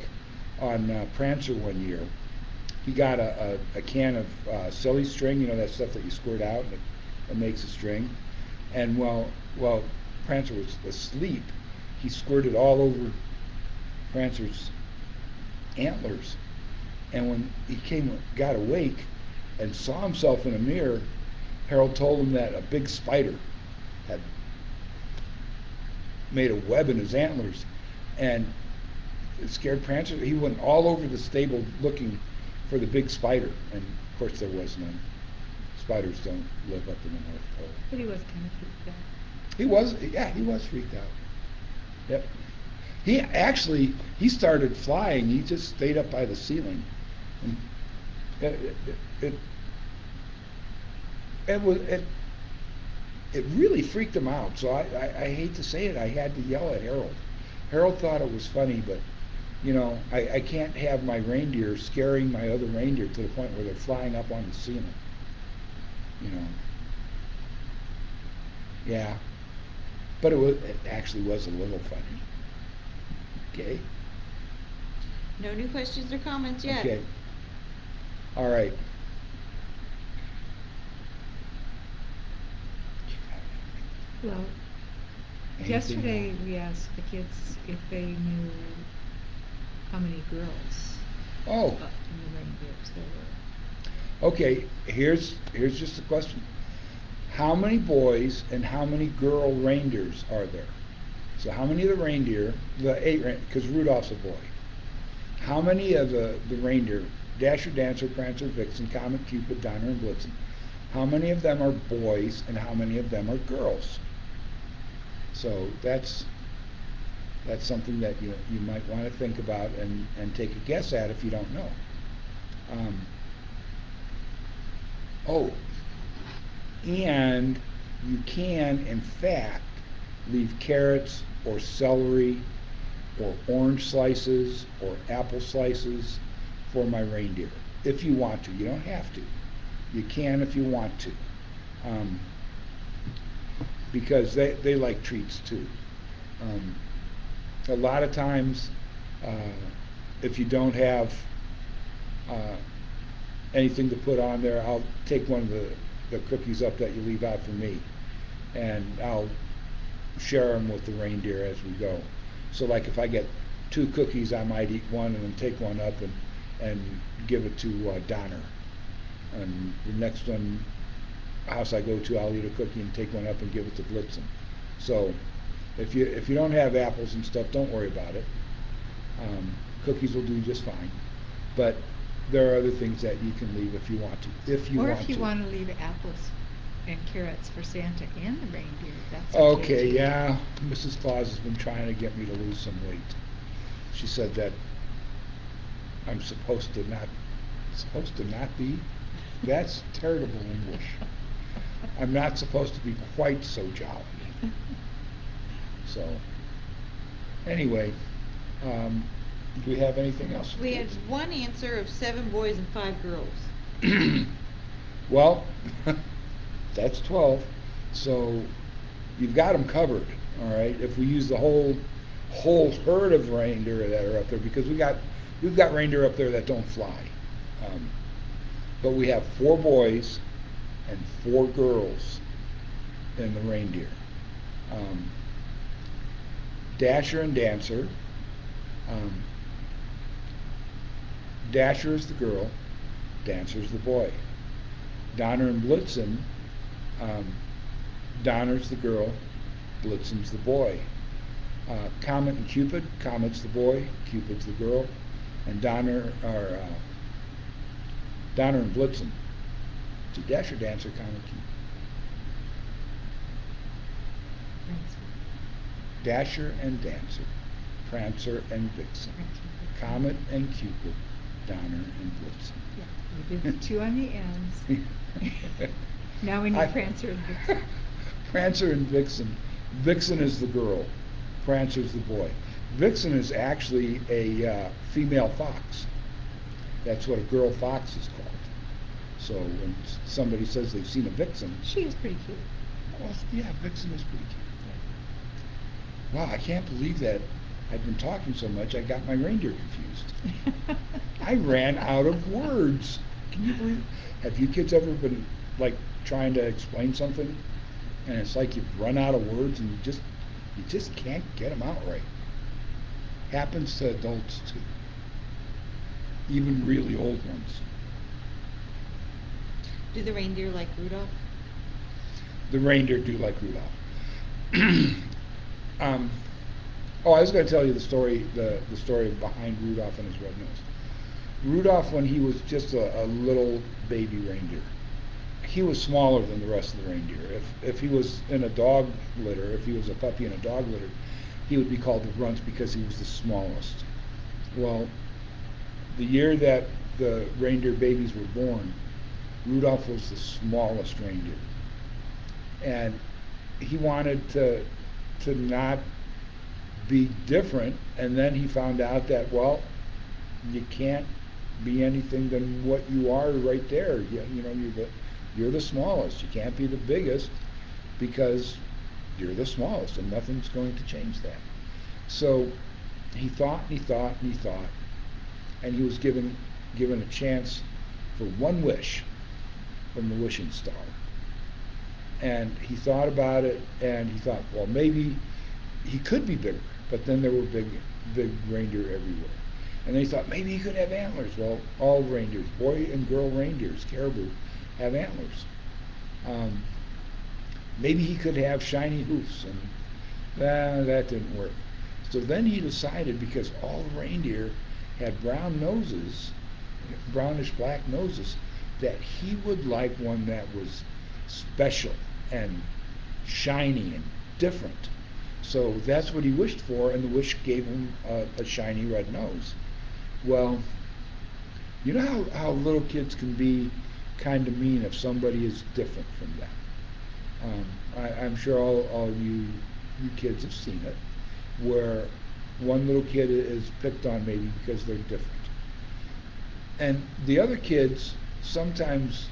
on Prancer one year. He got a can of silly string, that stuff that you squirt out and it makes a string. And while Prancer was asleep, he squirted all over Prancer's antlers. And when he got awake and saw himself in a mirror, Harold told him that a big spider had made a web in his antlers, and it scared Prancer. He went all over the stable looking for the big spider, and of course there was none. Spiders don't live up in the North Pole. But he was kind of freaked out. He was freaked out. Yep. He started flying. He just stayed up by the ceiling, and it really freaked him out. So I hate to say it, I had to yell at Harold. Harold thought it was funny, but I can't have my reindeer scaring my other reindeer to the point where they're flying up on the ceiling. Yeah. But it actually was a little funny. Okay. No new questions or comments yet. Okay. All right. Well, Anything yesterday else? we asked the kids if they knew how many girls Oh. in the reindeers there were. Okay. Here's just a question. How many boys and how many girl reindeers are there? So how many of the reindeer, the 8 because Rudolph's a boy, how many of the reindeer, Dasher, Dancer, Prancer, Vixen, Comet, Cupid, Donner, and Blitzen, how many of them are boys and how many of them are girls? So that's something that you might want to think about and take a guess at if you don't know. And you can, in fact, leave carrots or celery or orange slices or apple slices for my reindeer, if you want to. You don't have to. You can if you want to. Because they like treats too. A lot of times, if you don't have anything to put on there, I'll take one of the cookies up that you leave out for me, and I'll share them with the reindeer as we go. So like if I get 2 cookies, I might eat one and then take one up and give it to Donner. And the next house I go to, I'll eat a cookie and take one up and give it to Blitzen. So if you don't have apples and stuff, don't worry about it. Cookies will do just fine. But there are other things that you can leave if you want to. If you want to leave apples and carrots for Santa and the reindeer, that's okay. Yeah, Mrs. Claus has been trying to get me to lose some weight. She said that I'm supposed to not be. That's terrible English. I'm not supposed to be quite so jolly. So, anyway, do we have anything else? We had one answer of 7 boys and 5 girls. Well, that's 12. So you've got them covered, all right? If we use the whole herd of reindeer that are up there, because we've got reindeer up there that don't fly. But we have 4 boys and 4 girls in the reindeer. Dasher and Dancer. Dasher is the girl, Dancer is the boy. Donner and Blitzen, Donner's the girl, Blitzen's the boy. Comet and Cupid, Comet's the boy, Cupid's the girl, and Donner and Blitzen. To Dasher, Dancer, Comet, Cupid. Dasher and Dancer, Prancer and Vixen, Comet and Cupid, Donner and Blitzen. Yeah, we did the 2 on the ends. Now we need Prancer and Vixen. Prancer and Vixen. Vixen is the girl. Prancer's the boy. Vixen is actually a female fox. That's what a girl fox is called. So when somebody says they've seen a vixen, she is pretty cute. Well, yeah, Vixen is pretty cute. Wow, I can't believe that I've been talking so much I got my reindeer confused. I ran out of words. Can you believe it? Have you kids ever been like trying to explain something and it's like you've run out of words and you just You just can't get them out right. Happens to adults too, even really old ones. Do the reindeer like Rudolph? The reindeer do like Rudolph. um, oh, I was going to tell you the story behind Rudolph and his red nose. Rudolph, when he was just a little baby reindeer, he was smaller than the rest of the reindeer. If he was in a dog litter, if he was a puppy in a dog litter, he would be called the runt because he was the smallest. Well, the year that the reindeer babies were born, Rudolph was the smallest reindeer. And he wanted to not be different, and then he found out that, well, you can't be anything than what you are right there. You're the smallest. You can't be the biggest because you're the smallest, and nothing's going to change that. So he thought and he thought and he thought, and he was given a chance for one wish from the wishing star. And he thought about it, and he thought, well, maybe he could be bigger, but then there were big reindeer everywhere. And then he thought maybe he could have antlers. Well, all reindeers, boy and girl reindeers, caribou, have antlers. Maybe he could have shiny hoofs, and that didn't work. So then he decided, because all the reindeer had brown noses, brownish black noses, that he would like one that was special and shiny and different. So that's what he wished for, and the wish gave him a shiny red nose. Well, you know how little kids can be kind of mean if somebody is different from them. I'm sure all you kids have seen it, where one little kid is picked on maybe because they're different. And the other kids, sometimes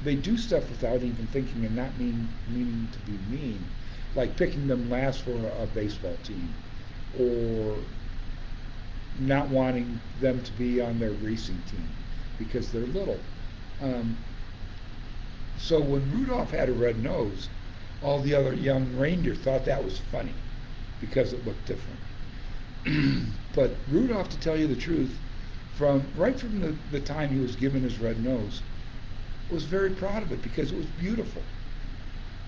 they do stuff without even thinking and not meaning to be mean, like picking them last for a baseball team, or not wanting them to be on their racing team because they're little. So when Rudolph had a red nose, all the other young reindeer thought that was funny because it looked different. But Rudolph, to tell you the truth, right from the time he was given his red nose, was very proud of it because it was beautiful.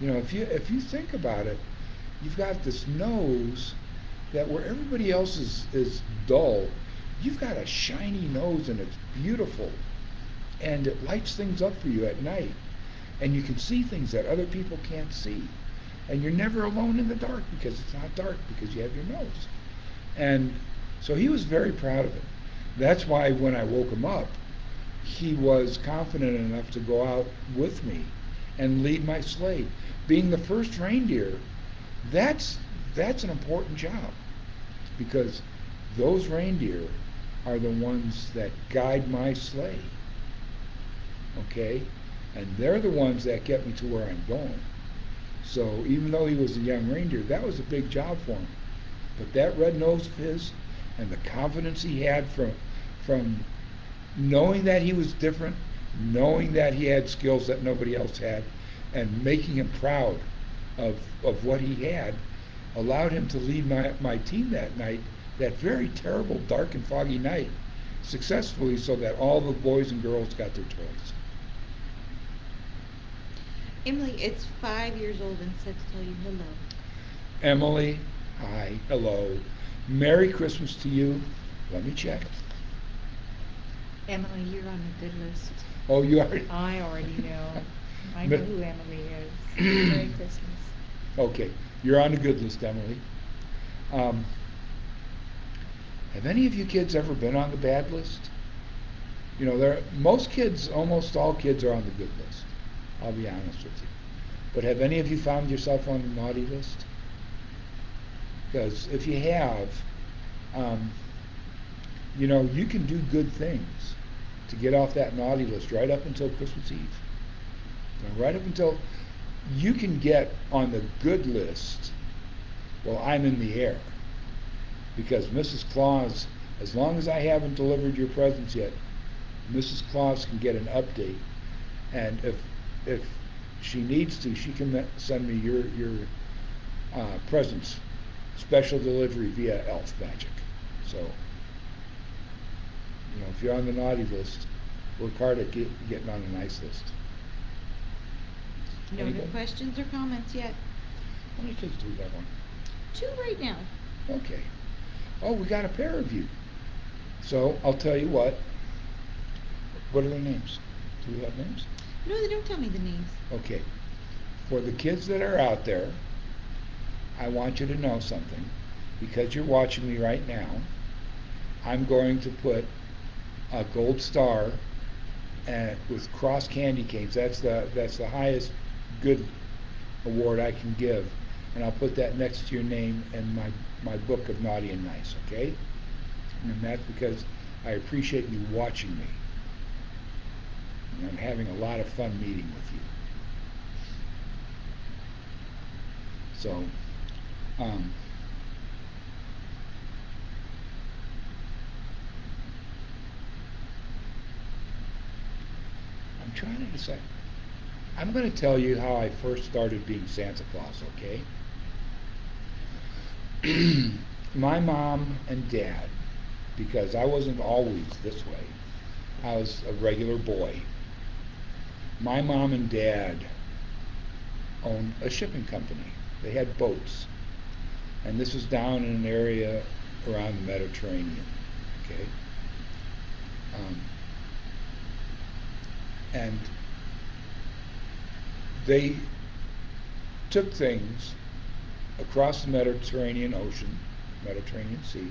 You know, if you think about it, you've got this nose that where everybody else is dull, you've got a shiny nose and it's beautiful, and it lights things up for you at night, and you can see things that other people can't see, and you're never alone in the dark because it's not dark because you have your nose. And so he was very proud of it. That's why when I woke him up, he was confident enough to go out with me and lead my sleigh. Being the first reindeer, that's an important job, because those reindeer are the ones that guide my sleigh. Okay? And they're the ones that get me to where I'm going. So even though he was a young reindeer, that was a big job for him. But that red nose of his, and the confidence he had from knowing that he was different, knowing that he had skills that nobody else had, and making him proud of what he had, allowed him to lead my team that night, that very terrible, dark and foggy night, successfully, so that all the boys and girls got their toys. Emily, it's 5 years old and said to tell you hello. Emily, hi, hello. Merry Christmas to you. Let me check. Emily, you're on the good list. Oh, you are? I already know. I know who Emily is. Merry Christmas. Okay, you're on the good list, Emily. Have any of you kids ever been on the bad list? You know, almost all kids are on the good list. I'll be honest with you. But have any of you found yourself on the naughty list? Because if you have, you know, you can do good things to get off that naughty list right up until Christmas Eve. You know, right up until you can get on the good list. Well, I'm in the air. Because Mrs. Claus, as long as I haven't delivered your presents yet, Mrs. Claus can get an update. And if she needs to, she can send me presents, special delivery via elf magic. So, if you're on the naughty list, work hard at getting on the nice list. No Anybody? new questions or comments yet? How many kids do we have on? 2 right now. Okay. Oh, we got a pair of you. So I'll tell you what. What are their names? Do we have names? No, they don't tell me the names. Okay. For the kids that are out there, I want you to know something. Because you're watching me right now, I'm going to put a gold star with cross candy canes. That's the highest good award I can give. And I'll put that next to your name in my book of naughty and nice, okay? And that's because I appreciate you watching me. And I'm having a lot of fun meeting with you. So, I'm trying to decide. I'm going to tell you how I first started being Santa Claus, okay? My mom and dad, because I wasn't always this way, I was a regular boy. My mom and dad owned a shipping company. They had boats. And this was down in an area around the Mediterranean, okay? And they took things across the Mediterranean Sea,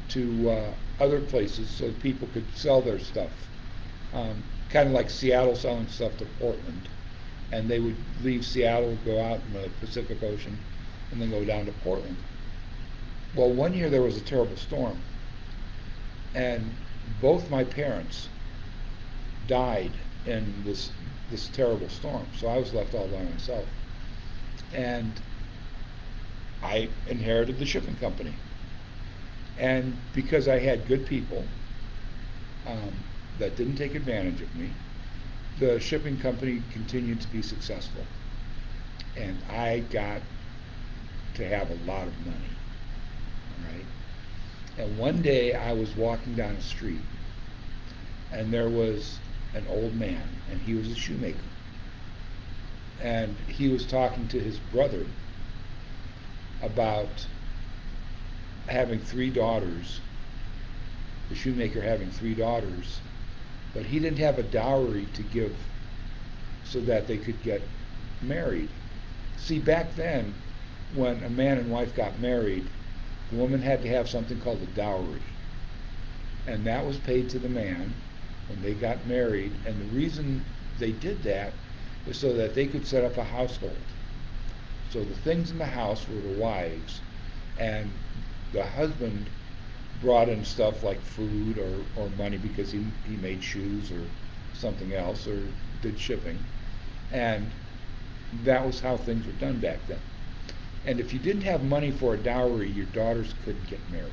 to other places so that people could sell their stuff. Kind of like Seattle selling stuff to Portland. And they would leave Seattle, go out in the Pacific Ocean, and then go down to Portland. Well, one year there was a terrible storm. And both my parents died in this terrible storm. So I was left all by myself. And I inherited the shipping company. And because I had good people that didn't take advantage of me, the shipping company continued to be successful. And I got to have a lot of money, right? And one day I was walking down a street, and there was an old man, and he was a shoemaker. And he was talking to his brother about having 3 daughters, the shoemaker having 3 daughters, but he didn't have a dowry to give so that they could get married. See, back then, when a man and wife got married, the woman had to have something called a dowry. And that was paid to the man when they got married. And the reason they did that was so that they could set up a household. So the things in the house were the wives, and the husband brought in stuff like food or money because he made shoes or something else or did shipping. And that was how things were done back then. And if you didn't have money for a dowry, your daughters couldn't get married.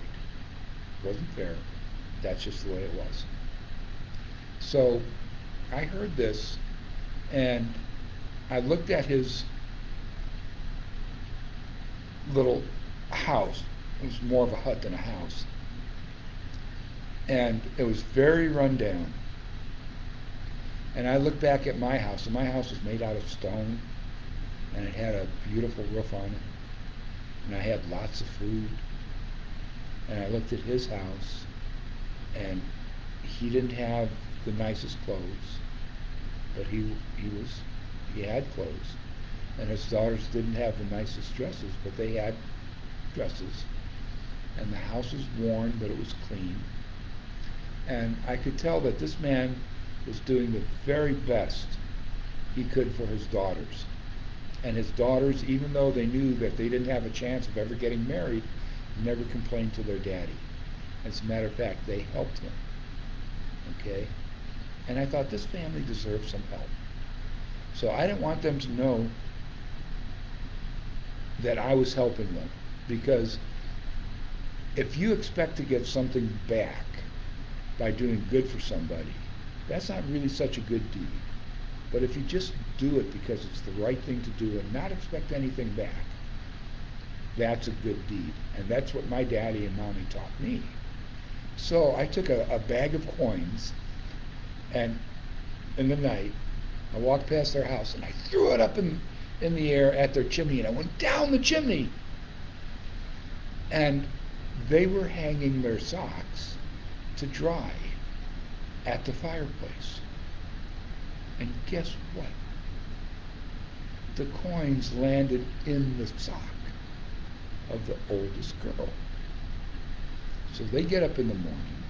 It wasn't fair. That's just the way it was. So I heard this, and I looked at his little house. It was more of a hut than a house. And it was very run down. And I looked back at my house, and my house was made out of stone, and it had a beautiful roof on it, and I had lots of food. And I looked at his house, and he didn't have the nicest clothes, but he had clothes. And his daughters didn't have the nicest dresses, but they had dresses. And the house was worn, but it was clean. And I could tell that this man was doing the very best he could for his daughters. And his daughters, even though they knew that they didn't have a chance of ever getting married, never complained to their daddy. As a matter of fact, they helped him. Okay? And I thought, this family deserves some help. So I didn't want them to know that I was helping them. Because if you expect to get something back by doing good for somebody, that's not really such a good deed. But if you just do it because it's the right thing to do and not expect anything back, that's a good deed. And that's what my daddy and mommy taught me. So I took a bag of coins, and in the night, I walked past their house and I threw it up in the air at their chimney, and I went down the chimney. And they were hanging their socks to dry at the fireplace. And guess what? The coins landed in the sock of the oldest girl. So they get up in the morning,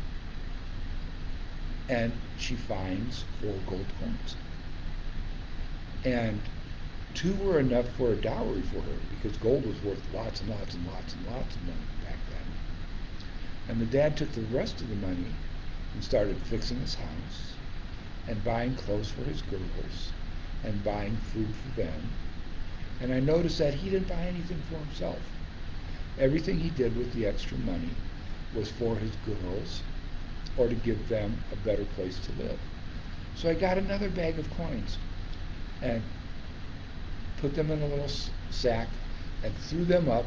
and she finds 4 gold coins. And 2 were enough for a dowry for her, because gold was worth lots and lots and lots and lots of money back then. And the dad took the rest of the money and started fixing his house and buying clothes for his girls and buying food for them. And I noticed that he didn't buy anything for himself. Everything he did with the extra money was for his girls or to give them a better place to live. So I got another bag of coins and put them in a little sack and threw them up,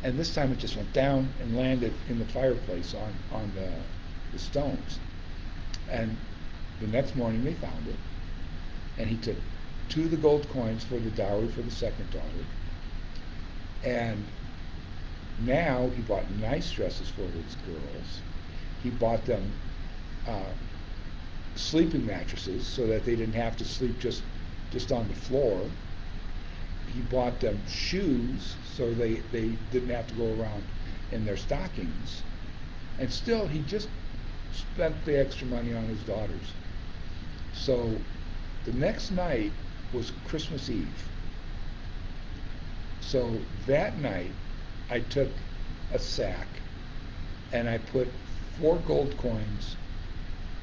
and this time it just went down and landed in the fireplace on the stones. And the next morning they found it, and he took 2 of the gold coins for the dowry for the second daughter, and now he bought nice dresses for his girls. He bought them sleeping mattresses so that they didn't have to sleep just on the floor. He bought them shoes so they didn't have to go around in their stockings. And still, he just spent the extra money on his daughters. So the next night was Christmas Eve. So that night, I took a sack and I put 4 gold coins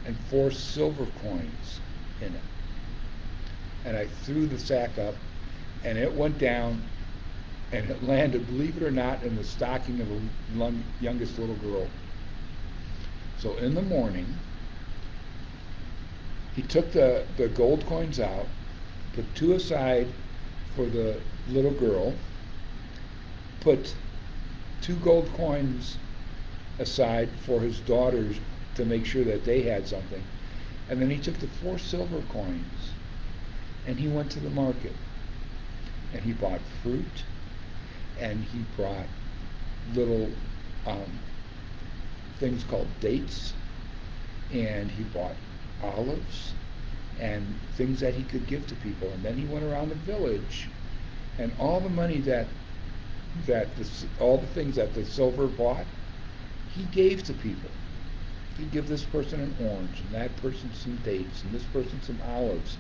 and 4 silver coins in it. And I threw the sack up, and it went down, and it landed, believe it or not, in the stocking of the youngest little girl. So in the morning, he took the gold coins out, put 2 aside for the little girl, put 2 gold coins aside for his daughters to make sure that they had something, and then he took the 4 silver coins and he went to the market and he bought fruit, and he brought little things called dates, and he bought olives and things that he could give to people. And then he went around the village, and all the money all the things that the silver bought, he gave to people. He'd give this person an orange, and that person some dates, and this person some olives.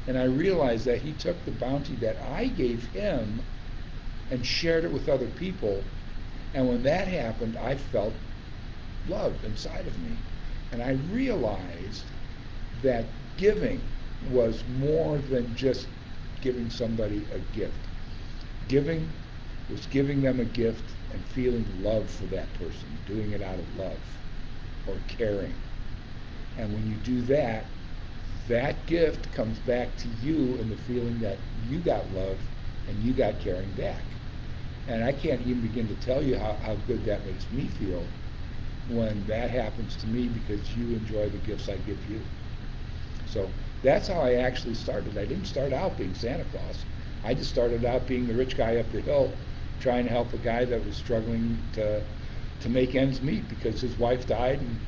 And I realized that he took the bounty that I gave him and shared it with other people. And when that happened, I felt love inside of me. And I realized that giving was more than just giving somebody a gift. Giving was giving them a gift and feeling love for that person, doing it out of love or caring. And when you do that, that gift comes back to you in the feeling that you got love and you got caring back. And I can't even begin to tell you how good that makes me feel when that happens to me, because you enjoy the gifts I give you. So that's how I actually started. I didn't start out being Santa Claus. I just started out being the rich guy up the hill trying to help a guy that was struggling to make ends meet because his wife died and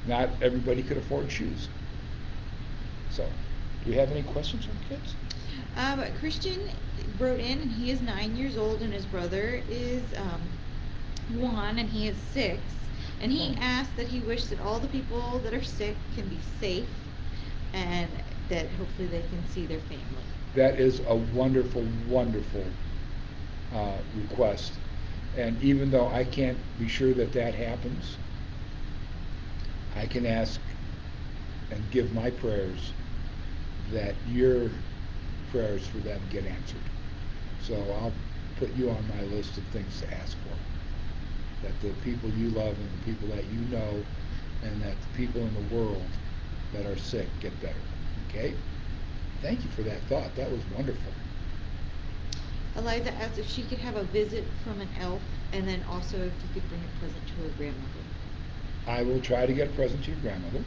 not everybody could afford shoes. So, do you have any questions from kids? Christian wrote in, and he is 9 years old, and his brother is 1, and he is 6. And he asked that he wished that all the people that are sick can be safe, and that hopefully they can see their family. That is a wonderful, wonderful request. And even though I can't be sure that happens, I can ask and give my prayers that your prayers for them get answered. So I'll put you on my list of things to ask for. That the people you love and the people that you know and that the people in the world that are sick get better. Okay? Thank you for that thought. That was wonderful. Eliza asked if she could have a visit from an elf, and then also if you could bring a present to her grandmother. I will try to get a present to your grandmother.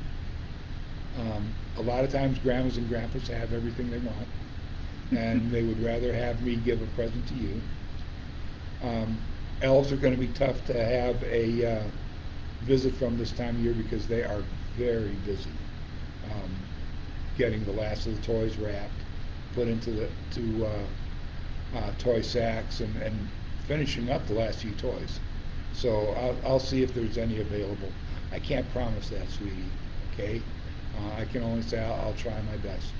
A lot of times grandmas and grandpas have everything they want, and they would rather have me give a present to you. Elves are going to be tough to have a visit from this time of year because they are very busy getting the last of the toys wrapped, put into the toy sacks, and finishing up the last few toys. So I'll see if there's any available. I can't promise that, sweetie. Okay, I can only say I'll try my best.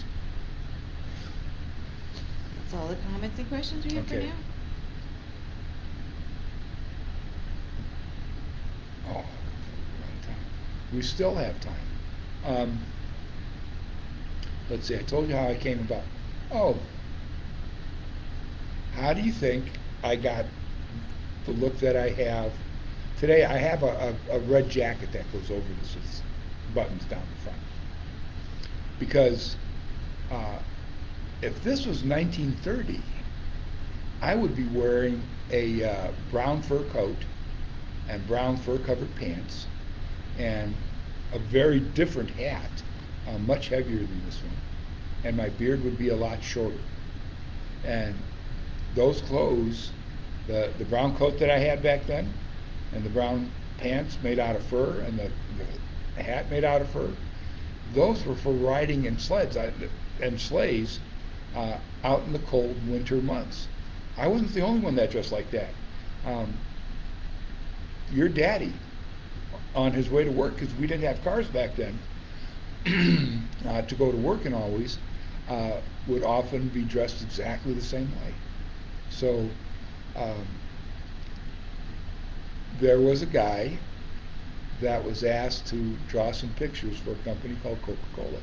That's all the comments and questions we have for Okay. now. Oh, long time. We still have time. Let's see. I told you how I came about. Oh, how do you think I got the look that I have today? I have a red jacket that goes over this with buttons down the front. Because if this was 1930, I would be wearing a brown fur coat and brown fur covered pants and a very different hat, much heavier than this one, and my beard would be a lot shorter. And those clothes, the brown coat that I had back then, and the brown pants made out of fur, and the hat made out of fur, those were for riding in sleds and sleighs out in the cold winter months. I wasn't the only one that dressed like that. Your daddy, on his way to work, because we didn't have cars back then, to go to work and always, would often be dressed exactly the same way. So there was a guy that was asked to draw some pictures for a company called Coca-Cola.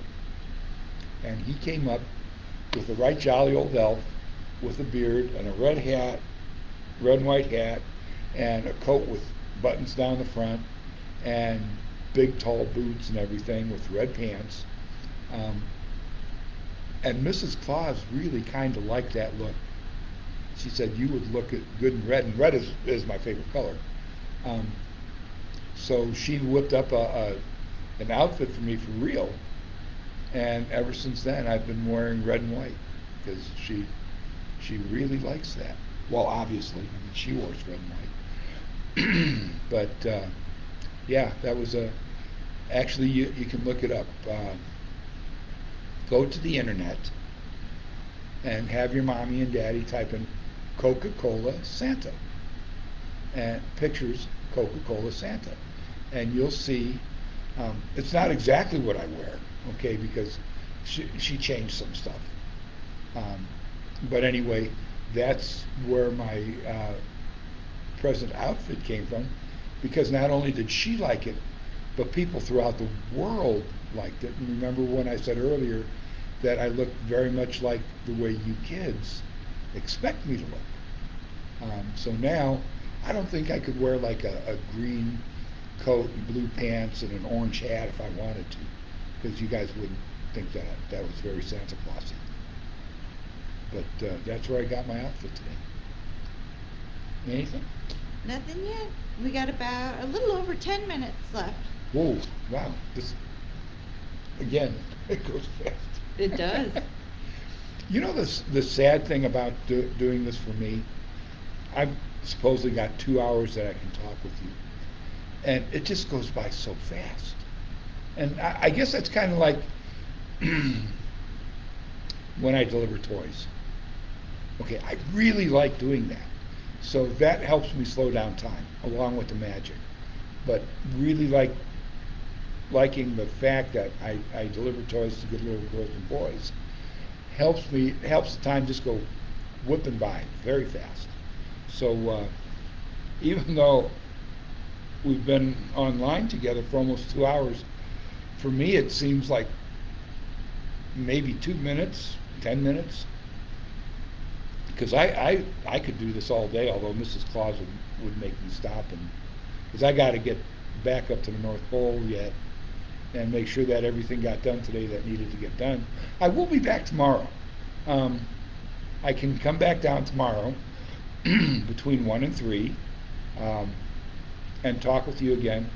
And he came up with a right jolly old elf with a beard and a red hat, red and white hat, and a coat with buttons down the front, and big tall boots and everything with red pants. And Mrs. Claus really kind of liked that look. She said you would look good in red, and red is my favorite color. So she whipped up an outfit for me for real, and ever since then I've been wearing red and white because she really likes that. Well, obviously, I mean, she wears red and white. But yeah, that was actually you can look it up. Go to the internet and have your mommy and daddy type in Coca-Cola Santa and pictures Coca-Cola Santa, and you'll see it's not exactly what I wear, okay, because she changed some stuff. But anyway, that's where my present outfit came from, because not only did she like it, but people throughout the world liked it. And remember when I said earlier that I look very much like the way you kids expect me to look. So now I don't think I could wear like a green coat and blue pants and an orange hat if I wanted to, because you guys wouldn't think that was very Santa Clausy. But that's where I got my outfit today. Anything? Nothing yet. We got about a little over 10 minutes left. Whoa, wow. This, again, it goes fast. It does. You know the sad thing about doing this for me? I've supposedly got 2 hours that I can talk with you. And it just goes by so fast. And I guess that's kind of like when I deliver toys. Okay, I really like doing that. So that helps me slow down time, along with the magic. But really liking the fact that I deliver toys to good little girls and boys helps the time just go whipping by very fast. So even though we've been online together for almost 2 hours, for me it seems like maybe 2 minutes, 10 minutes. Because I could do this all day, although Mrs. Claus would make me stop, because I got to get back up to the North Pole yet and make sure that everything got done today that needed to get done. I will be back tomorrow. I can come back down tomorrow between 1 and 3 and talk with you again.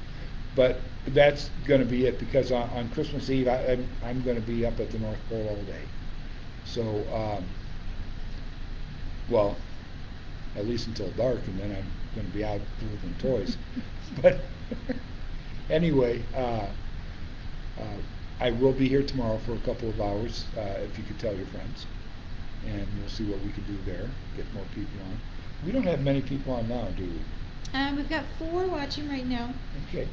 But that's going to be it, because on Christmas Eve I'm going to be up at the North Pole all day. So, well, at least until dark, and then I'm going to be out delivering toys. But anyway, I will be here tomorrow for a couple of hours, if you could tell your friends, and we'll see what we can do there, get more people on. We don't have many people on now, do we? We've got 4 watching right now. Okay.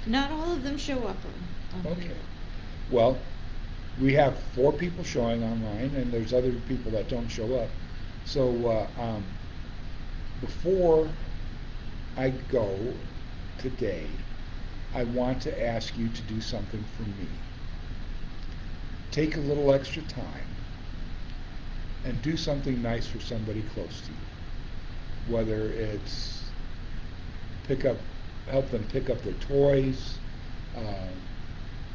Not all of them show up on Okay. here. Well, we have 4 people showing online, and there's other people that don't show up. So before I go today, I want to ask you to do something for me. Take a little extra time and do something nice for somebody close to you. Whether it's help them pick up their toys,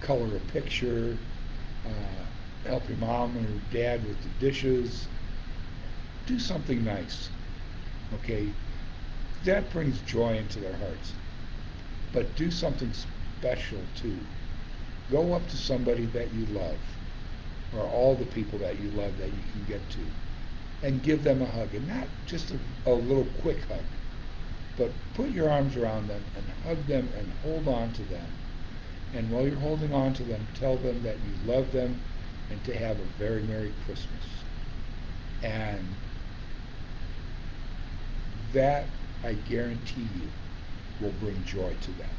color a picture, help your mom or dad with the dishes. Do something nice, okay? That brings joy into their hearts. But do something special too. Go up to somebody that you love, or all the people that you love that you can get to, and give them a hug. And not just a little quick hug, but put your arms around them and hug them and hold on to them. And while you're holding on to them, tell them that you love them and to have a very Merry Christmas. And that, I guarantee you, will bring joy to them.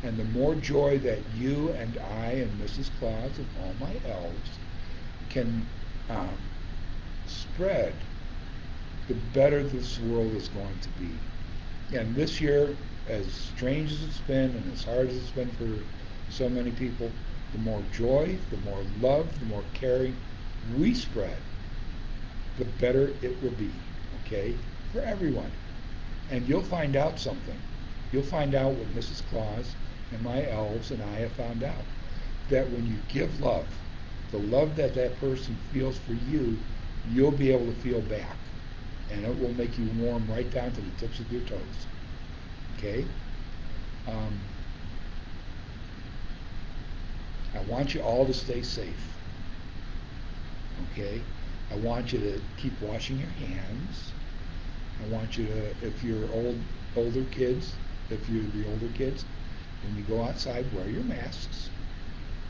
And the more joy that you and I and Mrs. Claus and all my elves can spread, the better this world is going to be. And this year, as strange as it's been and as hard as it's been for so many people, the more joy, the more love, the more caring we spread, the better it will be, okay, for everyone. And you'll find out something. You'll find out what Mrs. Claus and my elves and I have found out, that when you give love, the love that that person feels for you, you'll be able to feel back. And it will make you warm right down to the tips of your toes. Okay? I want you all to stay safe. Okay? I want you to keep washing your hands. I want you to, if you're older kids, if you're the older kids, when you go outside, wear your masks.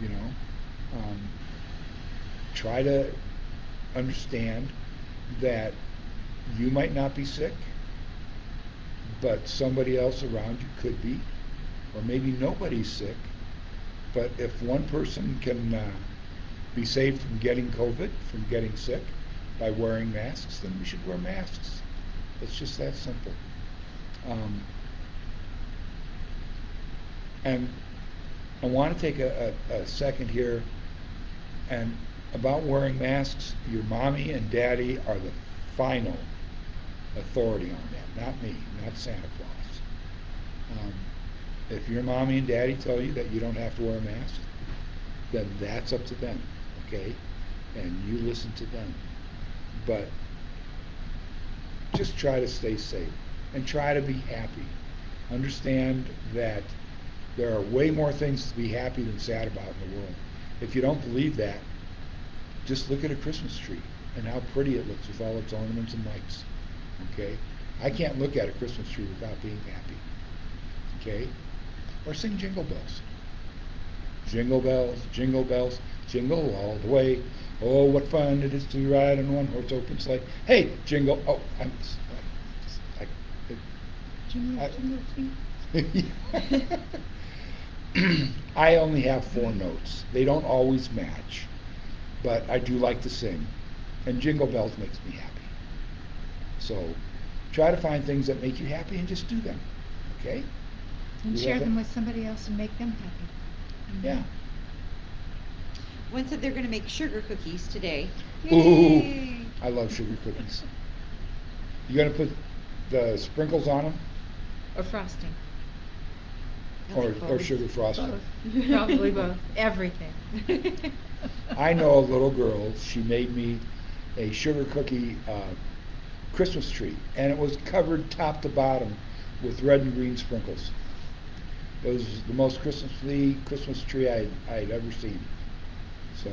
You know? Try to understand that you might not be sick, but somebody else around you could be, or maybe nobody's sick. But if one person can be saved from getting COVID, from getting sick, by wearing masks, then we should wear masks. It's just that simple. And I want to take a second here, and about wearing masks, your mommy and daddy are the final authority on that, not me, not Santa Claus. If your mommy and daddy tell you that you don't have to wear a mask, then that's up to them, okay? And you listen to them. But just try to stay safe and try to be happy. Understand that there are way more things to be happy than sad about in the world. If you don't believe that, just look at a Christmas tree and how pretty it looks with all its ornaments and lights. Okay? I can't look at a Christmas tree without being happy. Okay? Or sing Jingle Bells. Jingle bells, jingle all the way. Oh, what fun it is to ride on one horse open sleigh. Hey, jingle. Oh, I only have 4 notes. They don't always match, but I do like to sing, and Jingle Bells makes me happy. So try to find things that make you happy and just do them, okay? And share them with somebody else and make them happy. Mm-hmm. Yeah. One said they're going to make sugar cookies today. Ooh, I love sugar cookies. You going to put the sprinkles on them? Or frosting. Or sugar frosting? Both. Probably both. Everything. I know a little girl, she made me a sugar cookie Christmas tree, and it was covered top to bottom with red and green sprinkles. It was the most Christmassy Christmas tree I'd ever seen. So,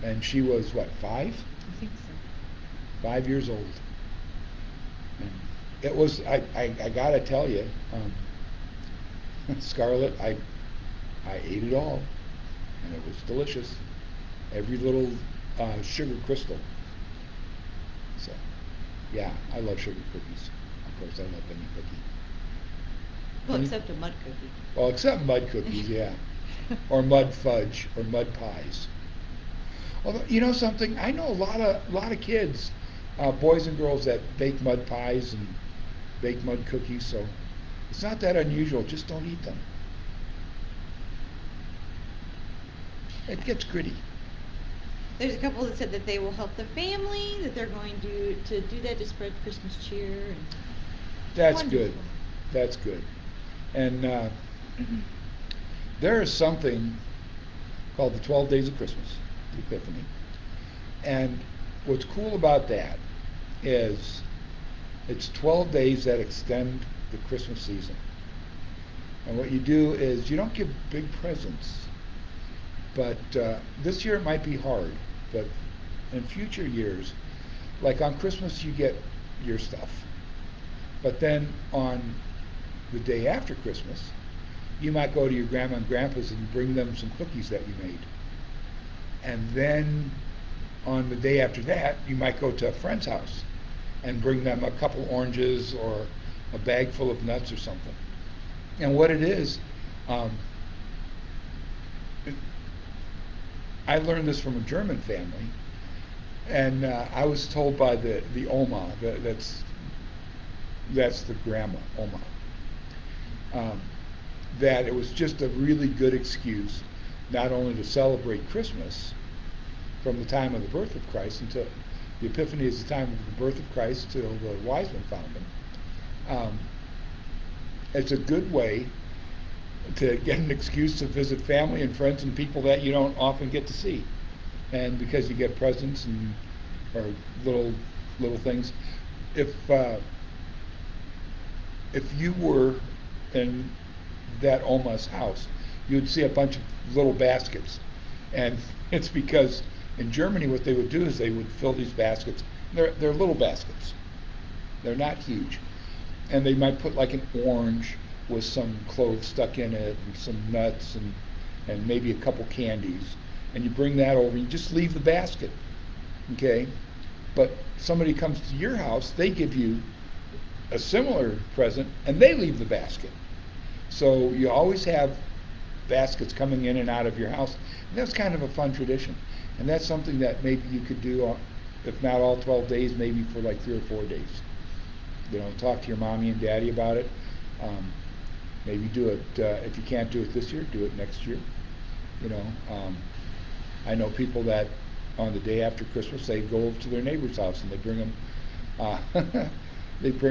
and she was what, 5? I think so. 5 years old. And it was, I gotta tell you, Scarlett, I ate it all, and it was delicious. Every little sugar crystal. So, yeah, I love sugar cookies. Of course, I love any cookie. Well, except a mud cookie. Well, except mud cookies, yeah. Or mud fudge, or mud pies. Although, you know something, I know a lot of kids, boys and girls, that bake mud pies and bake mud cookies, so it's not that unusual, just don't eat them. It gets gritty. There's a couple that said that they will help the family, that they're going to do that to spread Christmas cheer. And That's wonderful. good. That's good. And there is something called the 12 Days of Christmas, the Epiphany. And what's cool about that is it's 12 days that extend the Christmas season. And what you do is you don't give big presents. But this year it might be hard. But in future years, like on Christmas you get your stuff. But then on the day after Christmas, you might go to your grandma and grandpa's and bring them some cookies that you made. And then on the day after that, you might go to a friend's house and bring them a couple oranges or a bag full of nuts or something. And what it is, I learned this from a German family, and I was told by the Oma, that's the grandma, Oma, that it was just a really good excuse not only to celebrate Christmas from the time of the birth of Christ until the Epiphany is the time of the birth of Christ till the wise men found him. It's a good way to get an excuse to visit family and friends and people that you don't often get to see, and because you get presents and or little things. If you were in that Oma's house, you'd see a bunch of little baskets, and it's because in Germany what they would do is they would fill these baskets. They're little baskets. They're not huge, and they might put like an orange with some cloves stuck in it and some nuts and maybe a couple candies, and you bring that over. You just leave the basket, okay? But somebody comes to your house, they give you a similar present, and they leave the basket. So you always have baskets coming in and out of your house. And that's kind of a fun tradition, and that's something that maybe you could do, if not all 12 days, maybe for like 3 or 4 days. You know, talk to your mommy and daddy about it. Maybe do it, if you can't do it this year, do it next year. You know, I know people that on the day after Christmas, they go over to their neighbor's house and they bring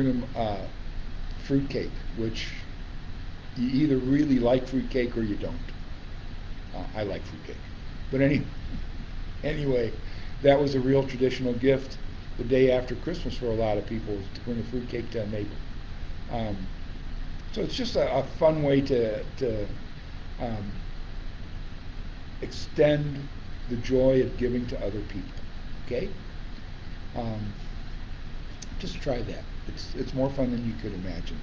them fruit cake, which you either really like fruit cake or you don't. I like fruit cake. But anyway, that was a real traditional gift the day after Christmas for a lot of people, was to bring a fruit cake to a neighbor. So it's just a fun way to extend the joy of giving to other people. Okay? Just try that. It's more fun than you could imagine.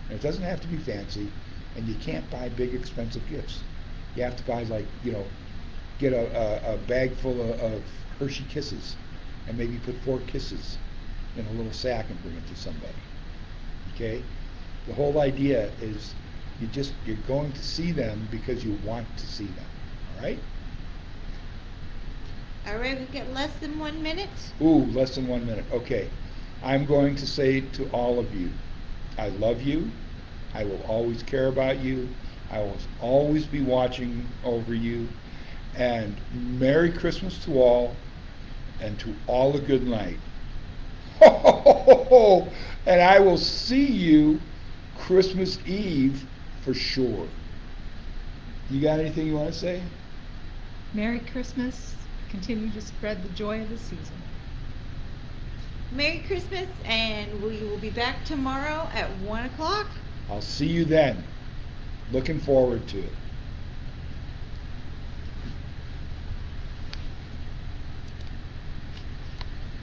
And it doesn't have to be fancy, and you can't buy big expensive gifts. You have to buy, like, you know, get a bag full of Hershey Kisses and maybe put 4 kisses in a little sack and bring it to somebody. Okay? The whole idea is you're going to see them because you want to see them. All right? All right, we've got less than 1 minute. Ooh, less than 1 minute. Okay. I'm going to say to all of you, I love you. I will always care about you. I will always be watching over you. And Merry Christmas to all, and to all a good night. Ho, ho, ho, ho, ho. And I will see you Christmas Eve for sure. You got anything you want to say? Merry Christmas, continue to spread the joy of the season. Merry Christmas, and we will be back tomorrow at 1 o'clock. I'll see you then. Looking forward to it.